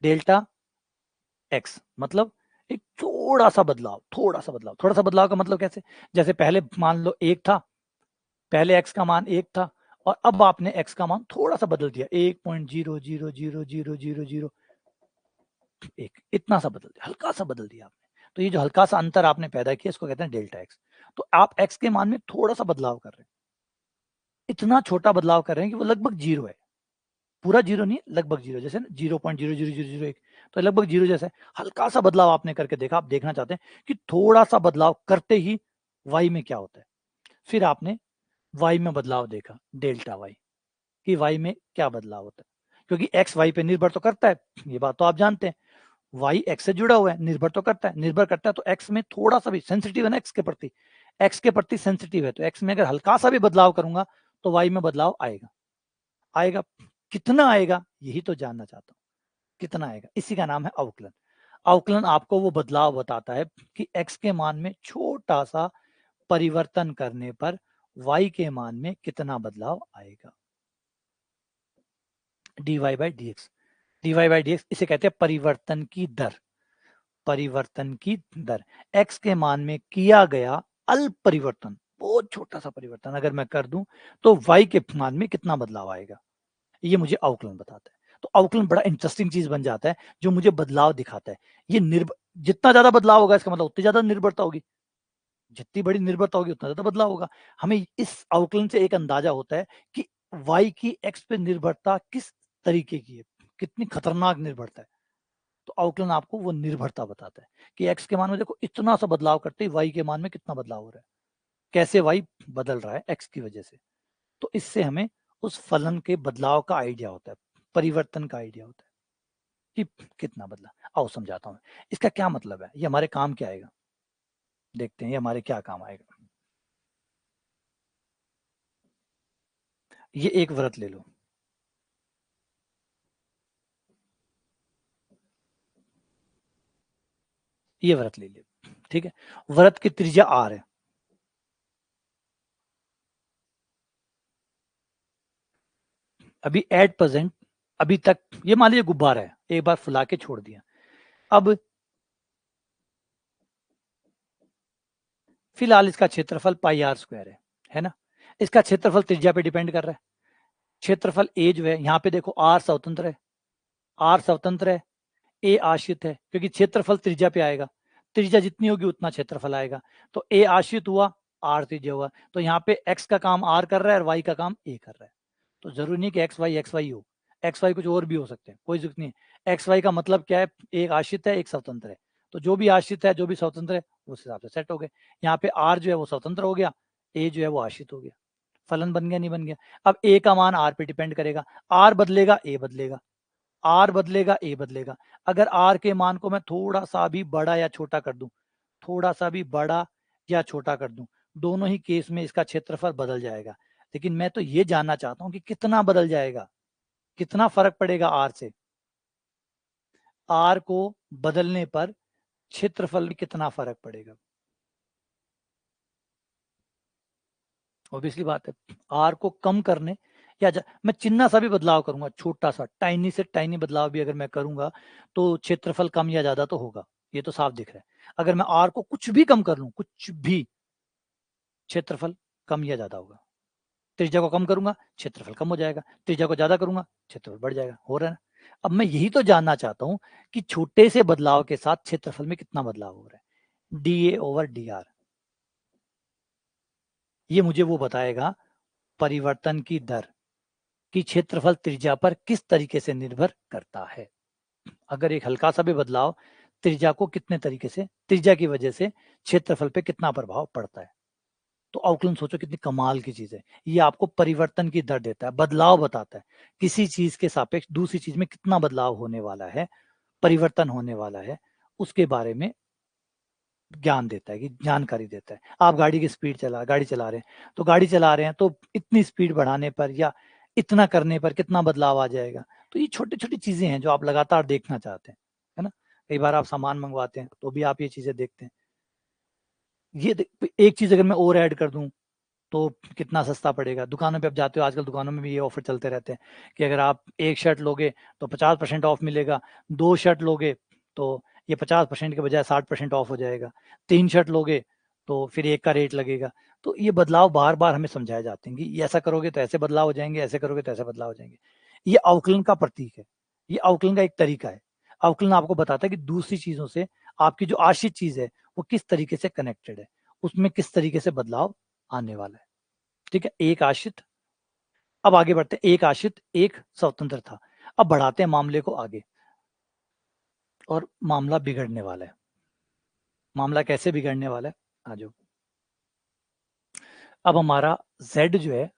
डेल्टा x मतलब एक थोड़ा सा बदलाव, थोड़ा सा बदलाव, थोड़ा सा बदलाव का मतलब कैसे, जैसे पहले मान लो एक था, पहले x का मान एक था और अब आपने x का मान थोड़ा सा बदल दिया, 1.0000000 एक, इतना सा बदल दिया, हल्का सा बदल दिया आपने, तो ये जो हल्का सा अंतर आपने पैदा किया इसको कहते हैं डेल्टा x। तो आप x के मान में थोड़ा सा बदलाव कर रहे हैं, इतना छोटा बदलाव कर रहे हैं कि वो लगभग जीरो है, पूरा जीरो नहीं, लगभग जीरो, जैसे ना 0.00001, तो लगभग जीरो जैसा है, हल्का सा बदलाव आपने करके देखा। आप देखना चाहते हैं कि थोड़ा सा बदलाव करते ही y में क्या होता है, फिर आपने y में बदलाव देखा, डेल्टा y, कि y में क्या बदलाव होता है, क्योंकि x y पे निर्भर तो करता है, ये बात तो आप जानते हैं, y x से जुड़ा हुआ है, निर्भर तो करता है, निर्भर करता है, तो x में थोड़ा सा भी सेंसिटिव है ना, x के प्रति सेंसिटिव है, तो x में अगर हल्का सा भी बदलाव करूंगा तो y में बदलाव आएगा, आएगा, कितना आएगा यही तो जानना चाहता हूं, कितना आएगा, इसी का नाम है अवकलन। अवकलन आपको वो बदलाव बताता है कि x के मान में छोटा सा परिवर्तन करने पर y के मान में कितना बदलाव आएगा। dy by D x, dy by D x इसे कहते हैं परिवर्तन की दर, परिवर्तन की दर, x के मान में किया गया अल्प परिवर्तन, बहुत छोटा सा परिवर्तन अगर मैं कर दूं तो y के मान में कितना बदलाव आएगा, ये मुझे अवकलन बताता है। तो अवकलन बड़ा इंटरेस्टिंग चीज बन जाता है जो मुझे बदलाव दिखाता है। ये जितना ज्यादा बदलाव होगा इसका मतलब उतनी ज्यादा निर्भरता होगी, जितनी बड़ी निर्भरता होगी उतना ज्यादा बदलाव होगा। हमें इस अवकलन से एक अंदाजा होता है कि y की x पे निर्भरता किस तरीके की है, कितनी खतरनाक निर्भरता है। तो अवकलन आपको वो निर्भरता बताता है कि x के मान में देखो इतना सा बदलाव करते ही y के मान में कितना बदलाव हो रहा है, कैसे y बदल रहा है x की वजह से। तो इससे हमें उस फलन के बदलाव का आइडिया होता है, परिवर्तन का आइडिया होता है कि कितना बदला। आओ समझाता हूं इसका क्या मतलब है, ये हमारे काम क्या आएगा, देखते हैं ये हमारे क्या काम आएगा। ये एक व्रत ले लो, ये व्रत ले लिया, ठीक है, व्रत की त्रिज्या r है, अभी एट प्रेजेंट, अभी तक ये मान लीजिए गुब्बारा है, एक बार फुला के छोड़ दिया, अब फिलहाल इसका क्षेत्रफल पाई आर स्क्वायर है ना, इसका क्षेत्रफल त्रिज्या पे डिपेंड कर रहा है, क्षेत्रफल ए जो है यहाँ पे देखो आर स्वतंत्र है, आर स्वतंत्र है, ए आश्रित है, क्योंकि क्षेत्रफल त्रिज्या पे आएगा, त्रिज्या जितनी होगी उतना क्षेत्रफल आएगा, तो ए आश्रित हुआ, आर त्रिज्या हुआ, तो यहाँ पे एक्स का काम आर कर रहा है और वाई का काम ए कर रहा है। तो जरूरी नहीं कि एक्स वाई हो, एक्स वाई कुछ और भी हो सकते हैं, कोई जरूरत नहीं है। एक्स वाई का मतलब क्या है, एक आश्रित है एक स्वतंत्र है, तो जो भी आश्रित है जो भी स्वतंत्र है उस हिसाब से सेट हो गए। यहाँ पे आर जो है वो स्वतंत्र हो गया, ए जो है वो आश्रित हो गया, फलन बन गया नहीं बन गया। अब ए का मान आर पे डिपेंड करेगा, आर बदलेगा ए बदलेगा, आर बदलेगा ए बदलेगा। अगर आर के मान को मैं थोड़ा सा भी बड़ा या छोटा कर दूं, थोड़ा सा भी बड़ा या छोटा कर दूं, दोनों ही केस में इसका क्षेत्रफल बदल जाएगा। लेकिन मैं तो ये जानना चाहता हूं कि कितना बदल जाएगा, कितना फर्क पड़ेगा आर से, आर को बदलने पर क्षेत्रफल में कितना फर्क पड़ेगा। ऑब्वियसली बात है, आर को कम करने या मैं चिन्ह सा भी बदलाव करूंगा, छोटा सा टाइनी से टाइनी बदलाव भी अगर मैं करूंगा तो क्षेत्रफल कम या ज्यादा तो होगा, ये तो साफ दिख रहा है। अगर मैं आर को कुछ भी कम कर लूं, कुछ भी, क्षेत्रफल कम या ज्यादा होगा। त्रिज्या को कम करूंगा क्षेत्रफल कम हो जाएगा, त्रिज्या को ज्यादा करूंगा क्षेत्रफल बढ़ जाएगा, हो रहा है ना। अब मैं यही तो जानना चाहता हूं कि छोटे से बदलाव के साथ क्षेत्रफल में कितना बदलाव हो रहा है। dA/dr ये मुझे वो बताएगा परिवर्तन की दर कि क्षेत्रफल त्रिज्या पर किस तरीके से निर्भर करता है। अगर एक हल्का सा भी बदलाव त्रिज्या को कितने तरीके से, त्रिज्या की वजह से क्षेत्रफल पे कितना प्रभाव पड़ता है। तो आउकलन सोचो कितनी कमाल की चीज है। ये आपको परिवर्तन की दर देता है, बदलाव बताता है किसी चीज के सापेक्ष दूसरी चीज में कितना बदलाव होने वाला है, परिवर्तन होने वाला है, उसके बारे में ज्ञान देता है, कि जानकारी देता है। आप गाड़ी की स्पीड गाड़ी चला रहे हैं, तो गाड़ी चला रहे हैं तो इतनी स्पीड बढ़ाने पर या इतना करने पर कितना बदलाव आ जाएगा। तो ये छोटी छोटी चीजें हैं जो आप लगातार देखना चाहते हैं, है ना। कई बार आप सामान मंगवाते हैं तो भी आप ये चीजें देखते हैं। ये एक चीज अगर मैं और ऐड कर दूं तो कितना सस्ता पड़ेगा। दुकानों पे आप जाते हो, आजकल दुकानों में भी ये ऑफर चलते रहते हैं कि अगर आप एक शर्ट लोगे तो 50% ऑफ मिलेगा, 2 शर्ट लोगे तो ये 50% के बजाय 60% ऑफ हो जाएगा, 3 शर्ट लोगे तो फिर एक का रेट लगेगा। तो ये बदलाव बार बार हमें समझाए जाते हैं कि ये ऐसा करोगे तो ऐसे बदलाव हो जाएंगे, ऐसे करोगे तो ऐसे बदलाव हो जाएंगे। ये आउकलन का प्रतीक है, ये आउकलन का एक तरीका है। आउकलन आपको बताता है कि दूसरी चीजों से आपकी जो आश्रित चीज है वो किस तरीके से कनेक्टेड है, उसमें किस तरीके से बदलाव आने वाला है। ठीक है, एक आश्रित। अब आगे बढ़ते हैं, एक आश्रित एक स्वतंत्र था। अब बढ़ाते हैं मामले को आगे, और मामला बिगड़ने वाला है। मामला कैसे बिगड़ने वाला है, आ जाओ। अब हमारा z जो है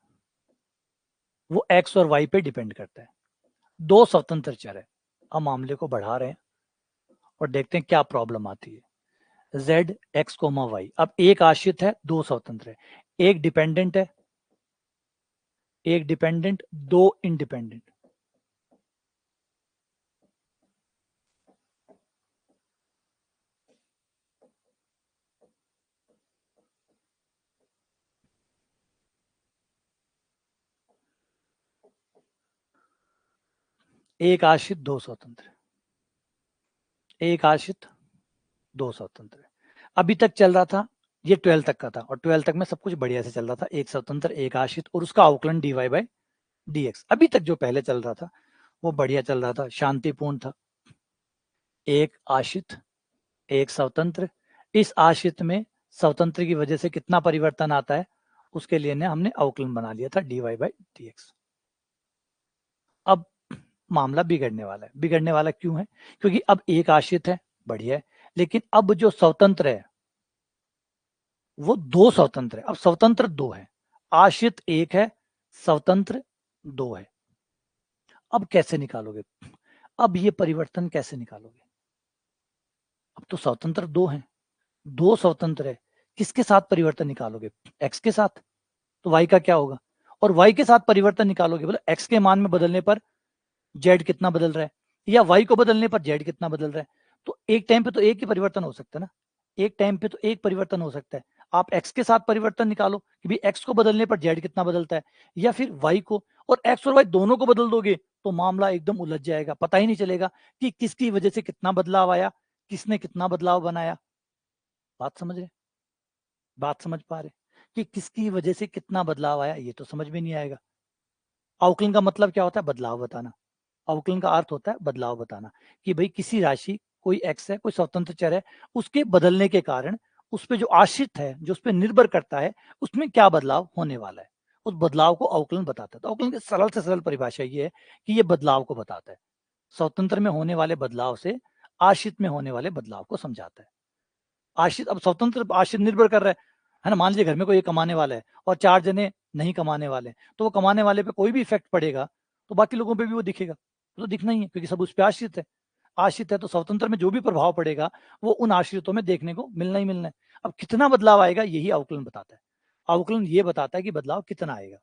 वो x और y पे डिपेंड करता है, दो स्वतंत्र चर है। अब मामले को बढ़ा रहे हैं और देखते हैं क्या प्रॉब्लम आती है। z x, y। अब एक आश्रित है, दो स्वतंत्र है, एक डिपेंडेंट है, एक डिपेंडेंट, दो इंडिपेंडेंट। एक आश्रित दो स्वतंत्र, एक आश्रित दो स्वतंत्र। अभी तक चल रहा था, ये 12 तक का था, और 12 तक में सब कुछ बढ़िया से चल रहा था, एक स्वतंत्र एक आश्रित और उसका अवकलन dy/dx। अभी तक जो पहले चल रहा था वो बढ़िया चल रहा था, शांतिपूर्ण था। एक आश्रित एक स्वतंत्र, इस आश्रित में स्वतंत्र की वजह से कितना परिवर्तन आता है उसके लिए हमने अवकलन बना लिया था dy/dx। अब मामला बिगड़ने वाला है। बिगड़ने वाला क्यों है? क्योंकि अब एक आश्रित है, बढ़िया है, लेकिन अब जो स्वतंत्र है वो दो स्वतंत्र है। अब स्वतंत्र दो है, आश्रित एक है, स्वतंत्र दो है। अब कैसे निकालोगे? अब ये परिवर्तन कैसे निकालोगे? अब तो स्वतंत्र दो हैं, दो स्वतंत्र है, किसके साथ परिवर्तन निकालोगे? x के साथ। तो y का क्या होगा? और y के साथ परिवर्तन निकालोगे, बोले x के मान में बदलने पर z कितना बदल रहा है, या y को बदलने पर z कितना बदल रहा है। तो एक टाइम पे तो एक ही परिवर्तन हो सकता है ना, एक टाइम पे तो एक परिवर्तन हो सकता है। आप x के साथ परिवर्तन निकालो कि भाई x को बदलने पर z कितना बदलता है, या फिर y को, और x और y दोनों को बदल दोगे तो मामला एकदम उलझ जाएगा, पता ही नहीं चलेगा कि किसकी वजह से कितना बदलाव आया, किसने कितना बदलाव बनाया। बात समझ रहे? बात समझ पा रहे कि किसकी वजह से कितना बदलाव आया? ये तो समझ में नहीं आएगा। अवकलन का मतलब क्या होता है? बदलाव बताना। अवकलन का अर्थ होता है बदलाव बताना, कि भाई किसी राशि, कोई x है, कोई स्वतंत्र चर है, उसके बदलने के कारण उस पर जो आश्रित है, जो उस पर निर्भर करता है, उसमें क्या बदलाव होने वाला है, उस बदलाव को अवकलन बताता है। तो अवकलन की सरल से सरल परिभाषा ये है कि ये बदलाव को बताता है, स्वतंत्र में होने वाले बदलाव से आश्रित में होने वाले बदलाव को समझाता है। आश्रित, अब स्वतंत्र आश्रित निर्भर कर रहा है ना। मान लीजिए घर में कोई कमाने वाला है और चार जने नहीं कमाने वाले, तो वो कमाने वाले पे कोई भी इफेक्ट पड़ेगा तो बाकी लोगों पे भी वो दिखेगा, तो दिखना ही है, क्योंकि सब उस पर आश्रित है। आश्रित है तो स्वतंत्र में जो भी प्रभाव पड़ेगा वो उन आश्रितों में देखने को मिलना ही मिलना है। अब कितना बदलाव आएगा यही अवकलन बताता है। अवकलन ये बताता है कि बदलाव कितना आएगा।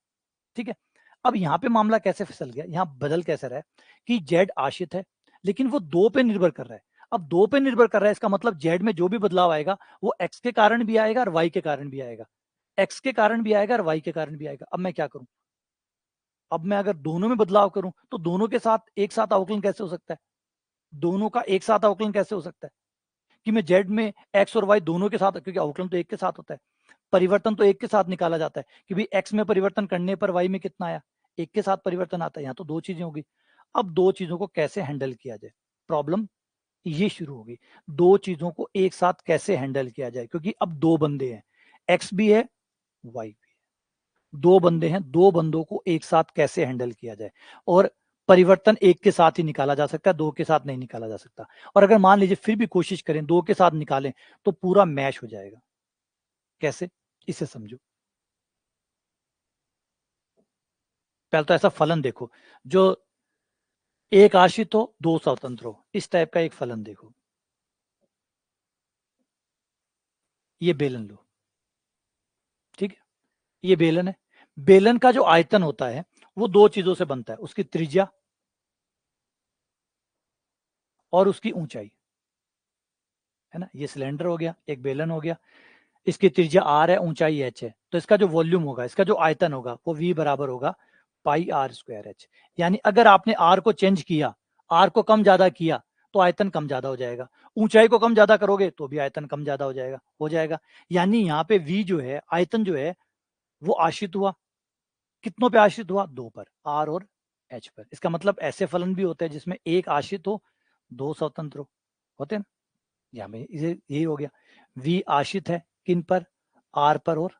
ठीक है, अब यहाँ पे मामला कैसे फिसल गया, यहाँ बदल कैसे रहा है कि जेड आश्रित है लेकिन वो दो पे निर्भर कर रहा है। अब दो पे निर्भर कर रहा है, इसका मतलब जेड में जो भी बदलाव आएगा वो एक्स के कारण भी आएगा और वाई के कारण भी आएगा, एक्स के कारण भी आएगा और वाई के कारण भी आएगा। अब मैं क्या करूं? अब मैं अगर दोनों में बदलाव करूं तो दोनों के साथ एक साथ अवकलन कैसे हो सकता है? दोनों का एक साथ अवकलन कैसे हो सकता है कि मैं जेड में एक्स और वाई दोनों के साथ, क्योंकि अवकलन तो एक के साथ होता है, परिवर्तन तो एक के साथ निकाला जाता है कि भाई एक्स में परिवर्तन करने पर वाई में कितना आया, एक के साथ परिवर्तन आता है। यहाँ तो दो चीजें होगी। अब दो चीजों को कैसे हैंडल किया जाए, प्रॉब्लम ये शुरू होगी। दो चीजों को एक साथ कैसे हैंडल किया जाए, क्योंकि अब दो बंदे हैं, एक्स भी है वाई भी है, दो बंदे हैं, दो बंदों को एक साथ कैसे हैंडल किया जाए। और परिवर्तन एक के साथ ही निकाला जा सकता है, दो के साथ नहीं निकाला जा सकता। और अगर मान लीजिए फिर भी कोशिश करें दो के साथ निकालें तो पूरा मैश हो जाएगा। कैसे, इसे समझो। पहले तो ऐसा फलन देखो जो एक आश्रित हो दो स्वतंत्र हो, इस टाइप का एक फलन देखो। ये बेलन लो, ठीक है, ये बेलन है। बेलन का जो आयतन होता है वो दो चीजों से बनता है, उसकी त्रिज्या और उसकी ऊंचाई, है ना। ये सिलेंडर हो गया, एक बेलन हो गया, इसकी त्रिज्या r है, ऊंचाई h है, तो इसका जो वॉल्यूम होगा, इसका जो आयतन होगा वो v बराबर होगा पाई r स्क्वायर h। यानी अगर आपने r को चेंज किया, r को कम ज्यादा किया तो आयतन कम ज्यादा हो जाएगा, ऊंचाई को कम ज्यादा करोगे तो भी आयतन कम ज्यादा हो जाएगा। यानी यहाँ पे v जो है, आयतन जो है वो आश्रित हुआ, कितनों पे आश्रित हुआ, दो पर, r और h पर। इसका मतलब ऐसे फलन भी होते हैं जिसमें एक आश्रित हो दो स्वतंत्र हो, होते हैं ना। यहाँ में यही हो गया, v आश्रित है किन पर, r पर और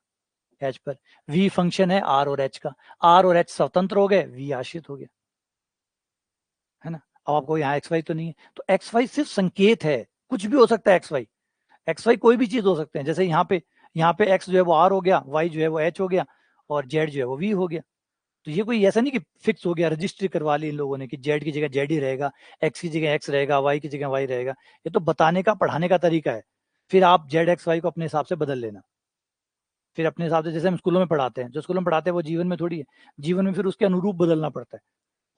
h पर। v फंक्शन है r और h का, r और h स्वतंत्र हो गए, v आश्रित हो गया, है ना। अब आपको यहाँ एक्स वाई तो नहीं है, तो एक्स वाई सिर्फ संकेत है, कुछ भी हो सकता है एक्स वाई कोई भी चीज हो सकते हैं। जैसे यहाँ पे एक्स जो है वो r हो गया, वाई जो है वो h हो गया, और जेड जो है वो v हो गया। तो ये कोई ऐसा नहीं कि फिक्स हो गया, रजिस्ट्री करवा ली इन लोगों ने कि जेड की जगह जेड ही रहेगा, एक्स की जगह एक्स रहेगा, वाई की जगह वाई रहेगा। ये तो बताने का, पढ़ाने का तरीका है। फिर आप जेड एक्स वाई को अपने हिसाब से बदल लेना, फिर अपने हिसाब से, जैसे हम स्कूलों में पढ़ाते हैं, जो स्कूलों में पढ़ाते हैं वो जीवन में थोड़ी है, जीवन में फिर उसके अनुरूप बदलना पड़ता है।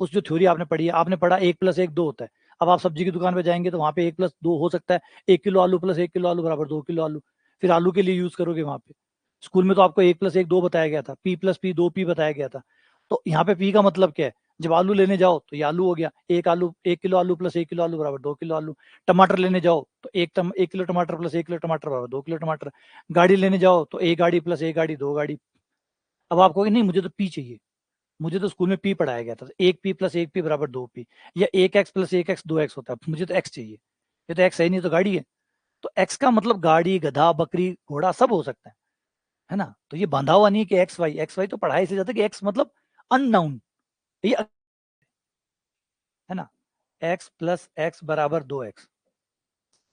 उस जो थ्योरी आपने पढ़ी है, आपने पढ़ा 1+1 2 होता है। अब आप सब्जी की दुकान पे जाएंगे तो वहां पे 1+2 हो सकता है, 1 किलो आलू प्लस 1 किलो आलू बराबर 2 किलो आलू, फिर आलू के लिए यूज करोगे वहां पे। स्कूल में तो आपको 1+1 2 बताया गया था, P+P 2P बताया गया था। तो यहाँ पे P का मतलब क्या है, जब आलू लेने जाओ तो ये आलू हो गया, एक आलू 1 किलो आलू प्लस 1 किलो आलू बराबर 2 किलो आलू। टमाटर लेने जाओ तो 1 किलो टमाटर प्लस 1 किलो टमाटर बराबर 2 किलो टमाटर। गाड़ी लेने जाओ तो एक गाड़ी प्लस एक गाड़ी 2 गाड़ी। अब आप कहोगे नहीं मुझे तो पी चाहिए, मुझे तो स्कूल में पी पढ़ाया गया था, एक पी प्लस एक पी बराबर 2 पी, या एक एक्स प्लस एक एक्स 2 एक्स होता है, मुझे तो एक्स चाहिए, ये तो एक्स है ही नहीं, तो गाड़ी है। तो एक्स का मतलब गाड़ी, गधा, बकरी, घोड़ा सब हो सकता है ना। तो ये बांधा हुआ नहीं कि एक्स वाई तो पढ़ाई से जाता है कि एक्स मतलब अननाउन, ये है ना। एक्स प्लस एक्स बराबर 2 एक्स,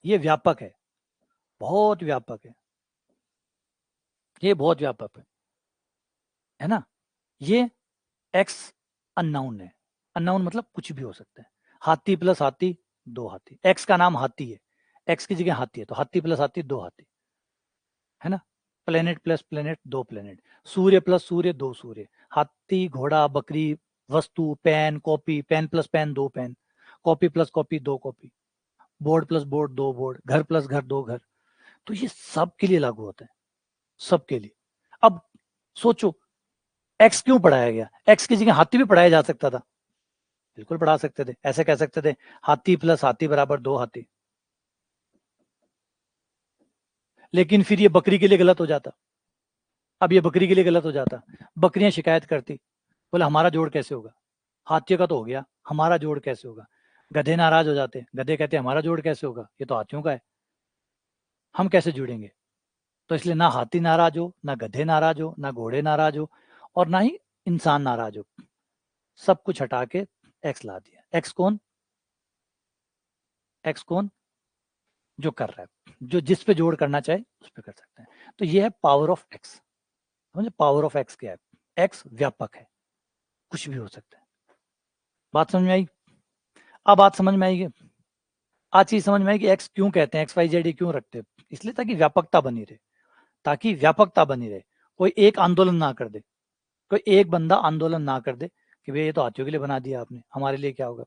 ये व्यापक है, बहुत व्यापक है, ये बहुत व्यापक है ना। ये एक्स अननाउन है, अननाउन मतलब कुछ भी हो सकता है। हाथी प्लस हाथी 2 हाथी, एक्स का नाम हाथी है, एक्स की जगह हाथी है, तो हाथी प्लस हाथी 2 हाथी, है ना। प्लेनेट प्लस प्लेनेट 2 प्लेनेट, सूर्य प्लस सूर्य 2 सूर्य, हाथी, घोड़ा, बकरी, वस्तु, pen, copy, pen plus pen 2 pen, copy plus copy 2 copy, board plus board 2 board, घर प्लस घर 2 घर। तो ये सब के लिए लागू होता है, सबके लिए। अब सोचो, एक्स क्यों पढ़ाया गया, एक्स की जगह हाथी भी पढ़ाया जा सकता था, बिल्कुल पढ़ा सकते थे, ऐसे कह सकते थे हाथी प्लस हाथी बराबर 2 हाथी। लेकिन फिर ये बकरी के लिए गलत हो जाता, अब ये बकरी के लिए गलत हो जाता, बकरियां शिकायत करती, बोले हमारा जोड़ कैसे होगा, हाथियों का तो हो गया, हमारा जोड़ कैसे होगा। गधे नाराज हो जाते, गधे कहते हमारा जोड़ कैसे होगा, ये तो हाथियों का है, हम कैसे जुड़ेंगे। तो इसलिए ना हाथी नाराज हो, ना गधे नाराज हो, ना घोड़े नाराज हो, और ना ही इंसान नाराज हो, सब कुछ हटा के एक्स ला दिया। एक्स कौन, एक्स कौन, जो कर रहा है, जो जिस पे जोड़ करना चाहे उस पे कर सकते हैं। तो ये है पावर ऑफ एक्स, समझे, पावर ऑफ एक्स क्या है, एक्स व्यापक है, कुछ भी हो सकता है। बात समझ में आई, अब बात समझ में आएगी, आज चीज समझ में आई कि एक्स क्यों कहते हैं, एक्स वाई जेड क्यों रखते हैं, इसलिए ताकि व्यापकता बनी रहे, ताकि व्यापकता बनी रहे, कोई एक आंदोलन ना कर दे, कोई एक बंदा आंदोलन ना कर दे कि भाई ये तो हाथियों के लिए बना दिया आपने, हमारे लिए क्या होगा।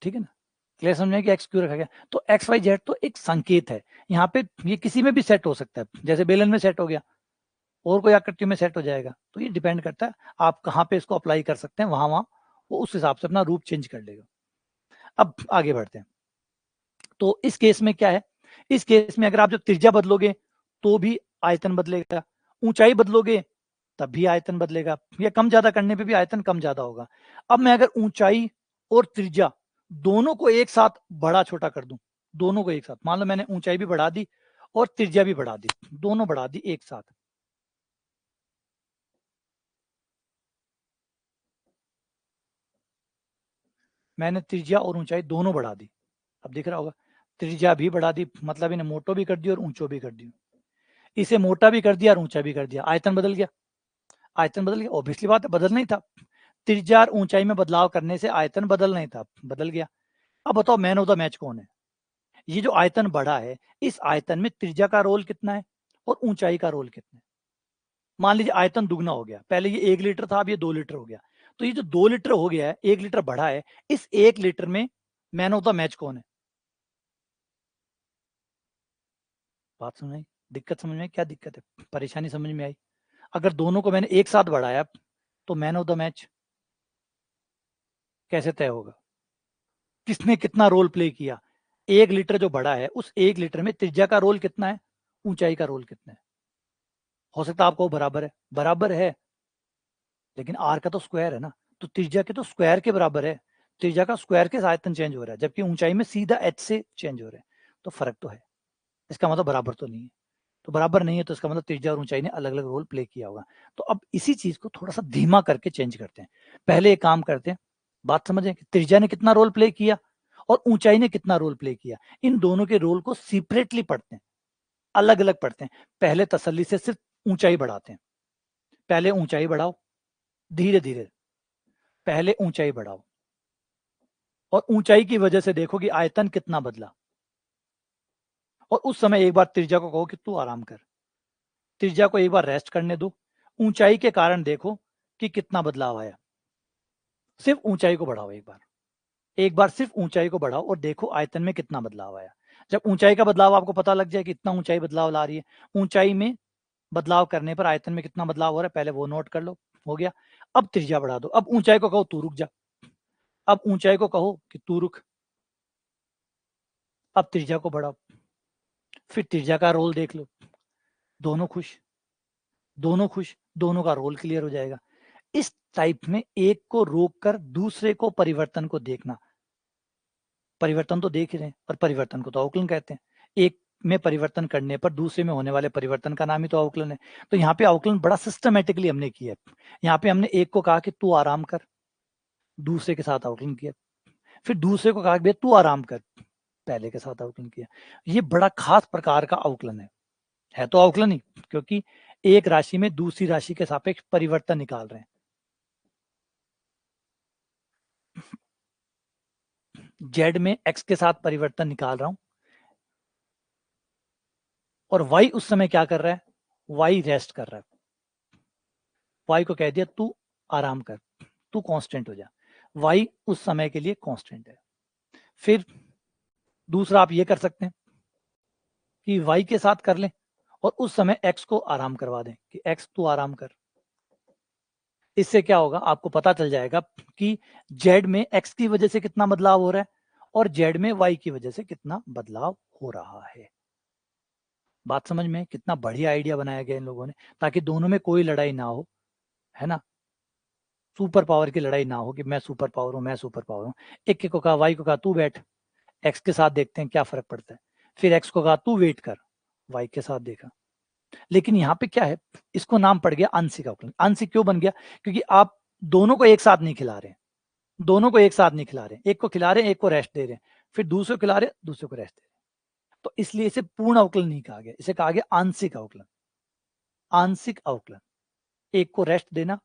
ठीक है ना, क्लियर समझ में कि एक्स क्यों रखा गया। तो एक्स वाई जेड तो एक संकेत है, यहाँ पे ये किसी में भी सेट हो सकता है, जैसे बेलन में सेट हो गया, और कोई आकृति में सेट हो जाएगा, तो ये डिपेंड करता है आप कहाँ पे इसको अप्लाई कर सकते हैं, वहां वहां वो उस हिसाब से अपना रूप चेंज कर लेगा। अब आगे बढ़ते हैं, तो इस केस में क्या है, इस केस में अगर आप जब त्रिज्या बदलोगे तो भी आयतन बदलेगा, ऊंचाई बदलोगे तब भी आयतन बदलेगा, या कम ज्यादा करने पे भी आयतन कम ज्यादा होगा। अब मैं अगर ऊंचाई और त्रिज्या दोनों को एक साथ बड़ा छोटा कर दूं, दोनों को एक साथ, मान लो मैंने ऊंचाई भी बढ़ा दी और त्रिज्या भी बढ़ा दी, दोनों बढ़ा दी एक साथ, मैंने त्रिज्या और ऊंचाई दोनों बढ़ा दी। अब दिख रहा होगा, त्रिज्या भी बढ़ा दी, मतलब इन्हें मोटो भी कर दिया और ऊंचो भी कर दिया, इसे मोटा भी कर दिया और ऊंचा भी कर दिया, आयतन बदल गया। आयतन बदल गया, ऑब्वियसली बात है, बदलना ही था। त्रिज्या और ऊंचाई में बदलाव करने से आयतन बदलना ही था, बदल गया। अब बताओ मैन ऑफ द मैच कौन है? ये जो आयतन बढ़ा है, इस आयतन में त्रिज्या का रोल कितना है और ऊंचाई का रोल कितना है? मान लीजिए आयतन दुगना हो गया, पहले ये 1 लीटर था, अब ये 2 लीटर हो गया, तो ये जो 2 लीटर हो गया है, 1 लीटर बढ़ा है, इस 1 लीटर में मैन ऑफ द मैच कौन है? बात समझ में आई? दिक्कत समझ में आई? क्या दिक्कत है, परेशानी समझ में आई? अगर दोनों को मैंने एक साथ बढ़ाया तो मैन ऑफ द मैच कैसे तय होगा? किसने कितना रोल प्ले किया? 1 लीटर जो बढ़ा है, उस 1 लीटर में त्रिज्या का रोल कितना है, ऊंचाई का रोल कितना है? हो सकता है आपको बराबर है, बराबर है, लेकिन आर का तो स्क्वायर है ना, तो त्रिज्या के तो स्क्वायर के बराबर है, त्रिज्या का स्क्वायर के आयतन चेंज हो रहा है, जबकि ऊंचाई में सीधा एच से चेंज हो रहा है, तो फर्क तो है। इसका मतलब बराबर तो नहीं है, तो बराबर नहीं है तो इसका मतलब त्रिज्या और ऊंचाई ने अलग अलग रोल प्ले किया होगा। तो अब इसी चीज को थोड़ा सा धीमा करके चेंज करते हैं। पहले एक काम करते हैं, बात समझें कि त्रिज्या ने कितना रोल प्ले किया और ऊंचाई ने कितना रोल प्ले किया, इन दोनों के रोल को सेपरेटली पढ़ते हैं, अलग अलग पढ़ते हैं। पहले तसल्ली से सिर्फ ऊंचाई बढ़ाते हैं, पहले ऊंचाई बढ़ाओ, धीरे धीरे पहले ऊंचाई बढ़ाओ, और ऊंचाई की वजह से देखो कि आयतन कितना बदला, और उस समय एक बार त्रिज्या को कहो कि तू आराम कर, त्रिज्या को एक बार रेस्ट करने दो, ऊंचाई के कारण देखो कि कितना बदलाव आया। सिर्फ ऊंचाई को बढ़ाओ, एक बार सिर्फ ऊंचाई को बढ़ाओ और देखो आयतन में कितना बदलाव आया। जब ऊंचाई का बदलाव आपको पता लग जाए कि इतना ऊंचाई बदलाव ला रही है, ऊंचाई में बदलाव करने पर आयतन में कितना बदलाव हो रहा है, पहले वो नोट कर लो, हो गया। अब त्रिज्या बढ़ा दो, अब ऊंचाई को कहो तू रुक जा, अब ऊंचाई को कहो कि तू रुक, अब त्रिज्या को बढ़ाओ, फिर त्रिज्या का रोल देख लो, दोनों खुश, दोनों खुश, दोनों का रोल क्लियर हो जाएगा। इस टाइप में एक को रोककर दूसरे को परिवर्तन को देखना, परिवर्तन तो देख ही रहे हैं, और परिवर्तन को तो अवकलन कहते हैं, एक में परिवर्तन करने पर दूसरे में होने वाले परिवर्तन का नाम ही तो अवकलन है। तो यहाँ पे अवकलन बड़ा सिस्टमेटिकली हमने किया है। यहाँ पे हमने एक को कहा कि तू आराम कर, दूसरे के साथ अवकलन किया, फिर दूसरे को कहा कि तू आराम कर, पहले के साथ अवकलन किया। ये बड़ा खास प्रकार का अवकलन है तो अवकलन ही, क्योंकि एक राशि में दूसरी राशि के सापेक्ष परिवर्तन निकाल रहे हैं। जेड में एक्स के साथ परिवर्तन निकाल रहा हूं, और वाई उस समय क्या कर रहा है, वाई रेस्ट कर रहा है, वाई को कह दिया तू आराम कर, तू कांस्टेंट हो जा, वाई उस समय के लिए कांस्टेंट है। फिर दूसरा आप ये कर सकते हैं कि वाई के साथ कर लें और उस समय एक्स को आराम करवा दें कि एक्स तू आराम कर। इससे क्या होगा, आपको पता चल जाएगा कि जेड में एक्स की वजह से कितना बदलाव हो रहा है और जेड में वाई की वजह से कितना बदलाव हो रहा है। बात समझ में? कितना बढ़िया आइडिया बनाया गया इन लोगों ने, ताकि दोनों में कोई लड़ाई ना हो, है ना, सुपर पावर की लड़ाई ना हो कि मैं सुपर पावर हूं, मैं सुपर पावर हूं। एक को कहा, वाई को कहा तू बैठ, एक्स के साथ देखते हैं क्या फर्क पड़ता है, फिर एक्स को कहा तू वेट कर, वाई के साथ देखा। लेकिन यहाँ पे क्या है, इसको नाम पड़ गया आंशिक अवकलन। आंशिक क्यों बन गया? क्योंकि आप दोनों को एक साथ नहीं खिला रहे हैं, दोनों को एक साथ नहीं खिला रहे हैं, एक को खिला रहे हैं, एक को रेस्ट दे रहे हैं, फिर दूसरे को खिला रहे हैं, दूसरे को रेस्ट दे रहे हैं। तो इसलिए इसे पूर्ण अवकलन नहीं कहा गया, इसे कहा गया आंशिक अवकलन। आंशिक अवकलन, एक को रेस्ट देना,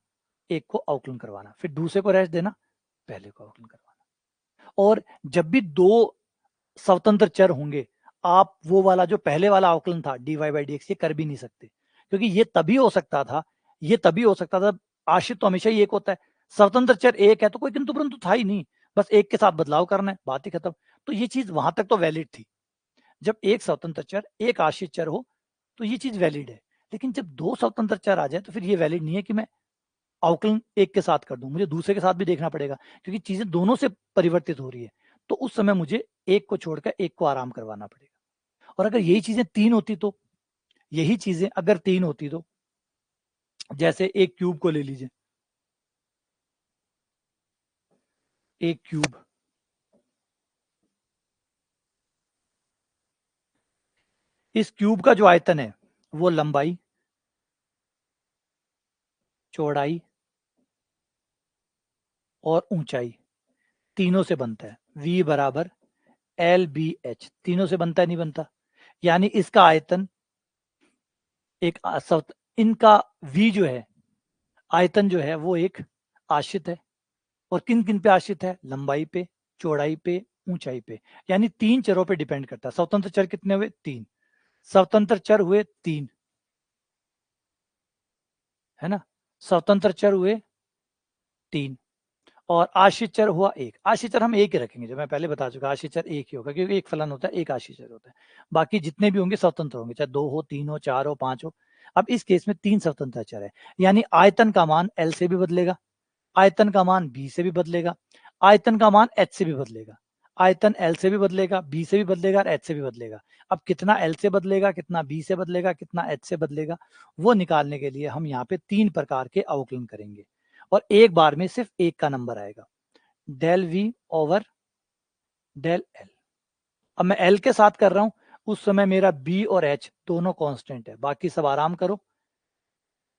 एक को अवकलन करवाना, फिर दूसरे को रेस्ट देना, पहले को अवकलन करवाना। और जब भी दो स्वतंत्र चर होंगे, आप वो वाला जो पहले वाला अवकलन था dy बाई डी एक्स, ये कर भी नहीं सकते, क्योंकि ये तभी हो सकता था, ये तभी हो सकता था, आश्रित तो हमेशा ही एक होता है, स्वतंत्र चर एक है तो कोई किंतु परंतु था ही नहीं, बस एक के साथ बदलाव करना है, बात ही खत्म। तो ये चीज वहां तक तो वैलिड थी, जब एक स्वतंत्र चर एक आश्रित चर हो तो ये चीज वैलिड है। लेकिन जब दो स्वतंत्र चर आ जाए तो फिर ये वैलिड नहीं है कि मैं अवकलन एक के साथ कर दूं, मुझे दूसरे के साथ भी देखना पड़ेगा, क्योंकि चीजें दोनों से परिवर्तित हो रही है। तो उस समय मुझे एक को छोड़कर एक को आराम करवाना पड़ेगा। और अगर यही चीजें तीन होती तो, यही चीजें अगर तीन होती तो जैसे एक क्यूब को ले लीजिए, एक क्यूब, इस क्यूब का जो आयतन है वो लंबाई, चौड़ाई और ऊंचाई तीनों से बनता है। V बराबर LBH, तीनों से बनता है, नहीं बनता? यानी इसका आयतन एक इनका V जो है, आयतन जो है वो एक आश्रित है, और किन किन पे आश्रित है? लंबाई पे, चौड़ाई पे, ऊंचाई पे, यानी तीन चरों पे डिपेंड करता है। स्वतंत्र चर कितने हुए? तीन। स्वतंत्र चर हुए तीन, है ना? स्वतंत्र चर हुए तीन, और आश्रित चर हुआ एक। आश्रित चर हम एक ही रखेंगे, जो मैं पहले बता चुका, आश्रित चर एक ही होगा, क्योंकि एक फलन होता है, एक आश्रित चर होता है। बाकी जितने भी होंगे स्वतंत्र होंगे, चाहे दो हो, तीन हो, चार हो, पांच हो। अब इस केस में तीन स्वतंत्र चर है, यानी आयतन का मान L से भी बदलेगा, आयतन का मान B से भी बदलेगा, आयतन का मान H से भी बदलेगा। आयतन L से भी बदलेगा, B से भी बदलेगा और H से भी बदलेगा। अब कितना L से बदलेगा, कितना B से बदलेगा, कितना H से बदलेगा, वो निकालने के लिए हम यहाँ पे तीन प्रकार के अवकलन करेंगे, और एक बार में सिर्फ एक का नंबर आएगा, del V over del L। अब मैं L के साथ कर रहा हूं, उस समय मेरा B और H दोनों कांस्टेंट है, बाकी सब आराम करो,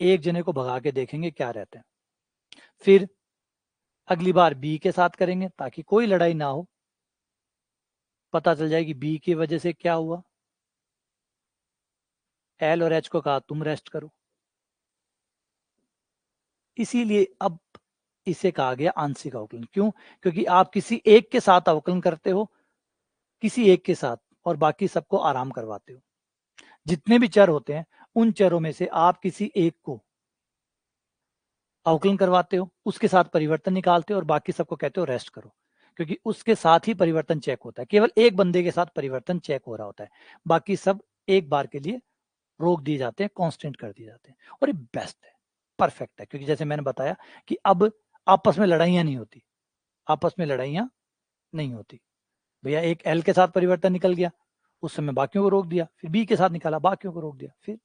एक जने को भगा के देखेंगे क्या रहते हैं। फिर अगली बार B के साथ करेंगे ताकि कोई लड़ाई ना हो, पता चल जाएगी B की वजह से क्या हुआ। L और H को कहा तुम रेस्ट करो, इसीलिए अब इसे कहा गया आंशिक अवकलन। क्यों? क्योंकि आप किसी एक के साथ अवकलन करते हो, किसी एक के साथ, और बाकी सबको आराम करवाते हो। जितने भी चर होते हैं, उन चरों में से आप किसी एक को अवकलन करवाते हो, उसके साथ परिवर्तन निकालते हो, और बाकी सबको कहते हो रेस्ट करो, क्योंकि उसके साथ ही परिवर्तन चेक होता है। केवल एक बंदे के साथ परिवर्तन चेक हो रहा होता है, बाकी सब एक बार के लिए रोक दिए जाते हैं, कांस्टेंट कर दिए जाते हैं, और ये बेस्ट है, परफेक्ट है। क्योंकि जैसे मैंने बताया कि अब आपस में लड़ाइयां नहीं होती, आपस में लड़ाइयां नहीं होती। भैया एक L के साथ परिवर्तन निकल गया, उस समय बाकियों को रोक दिया, फिर B के साथ निकाला, बाकियों को रोक दिया, फिर।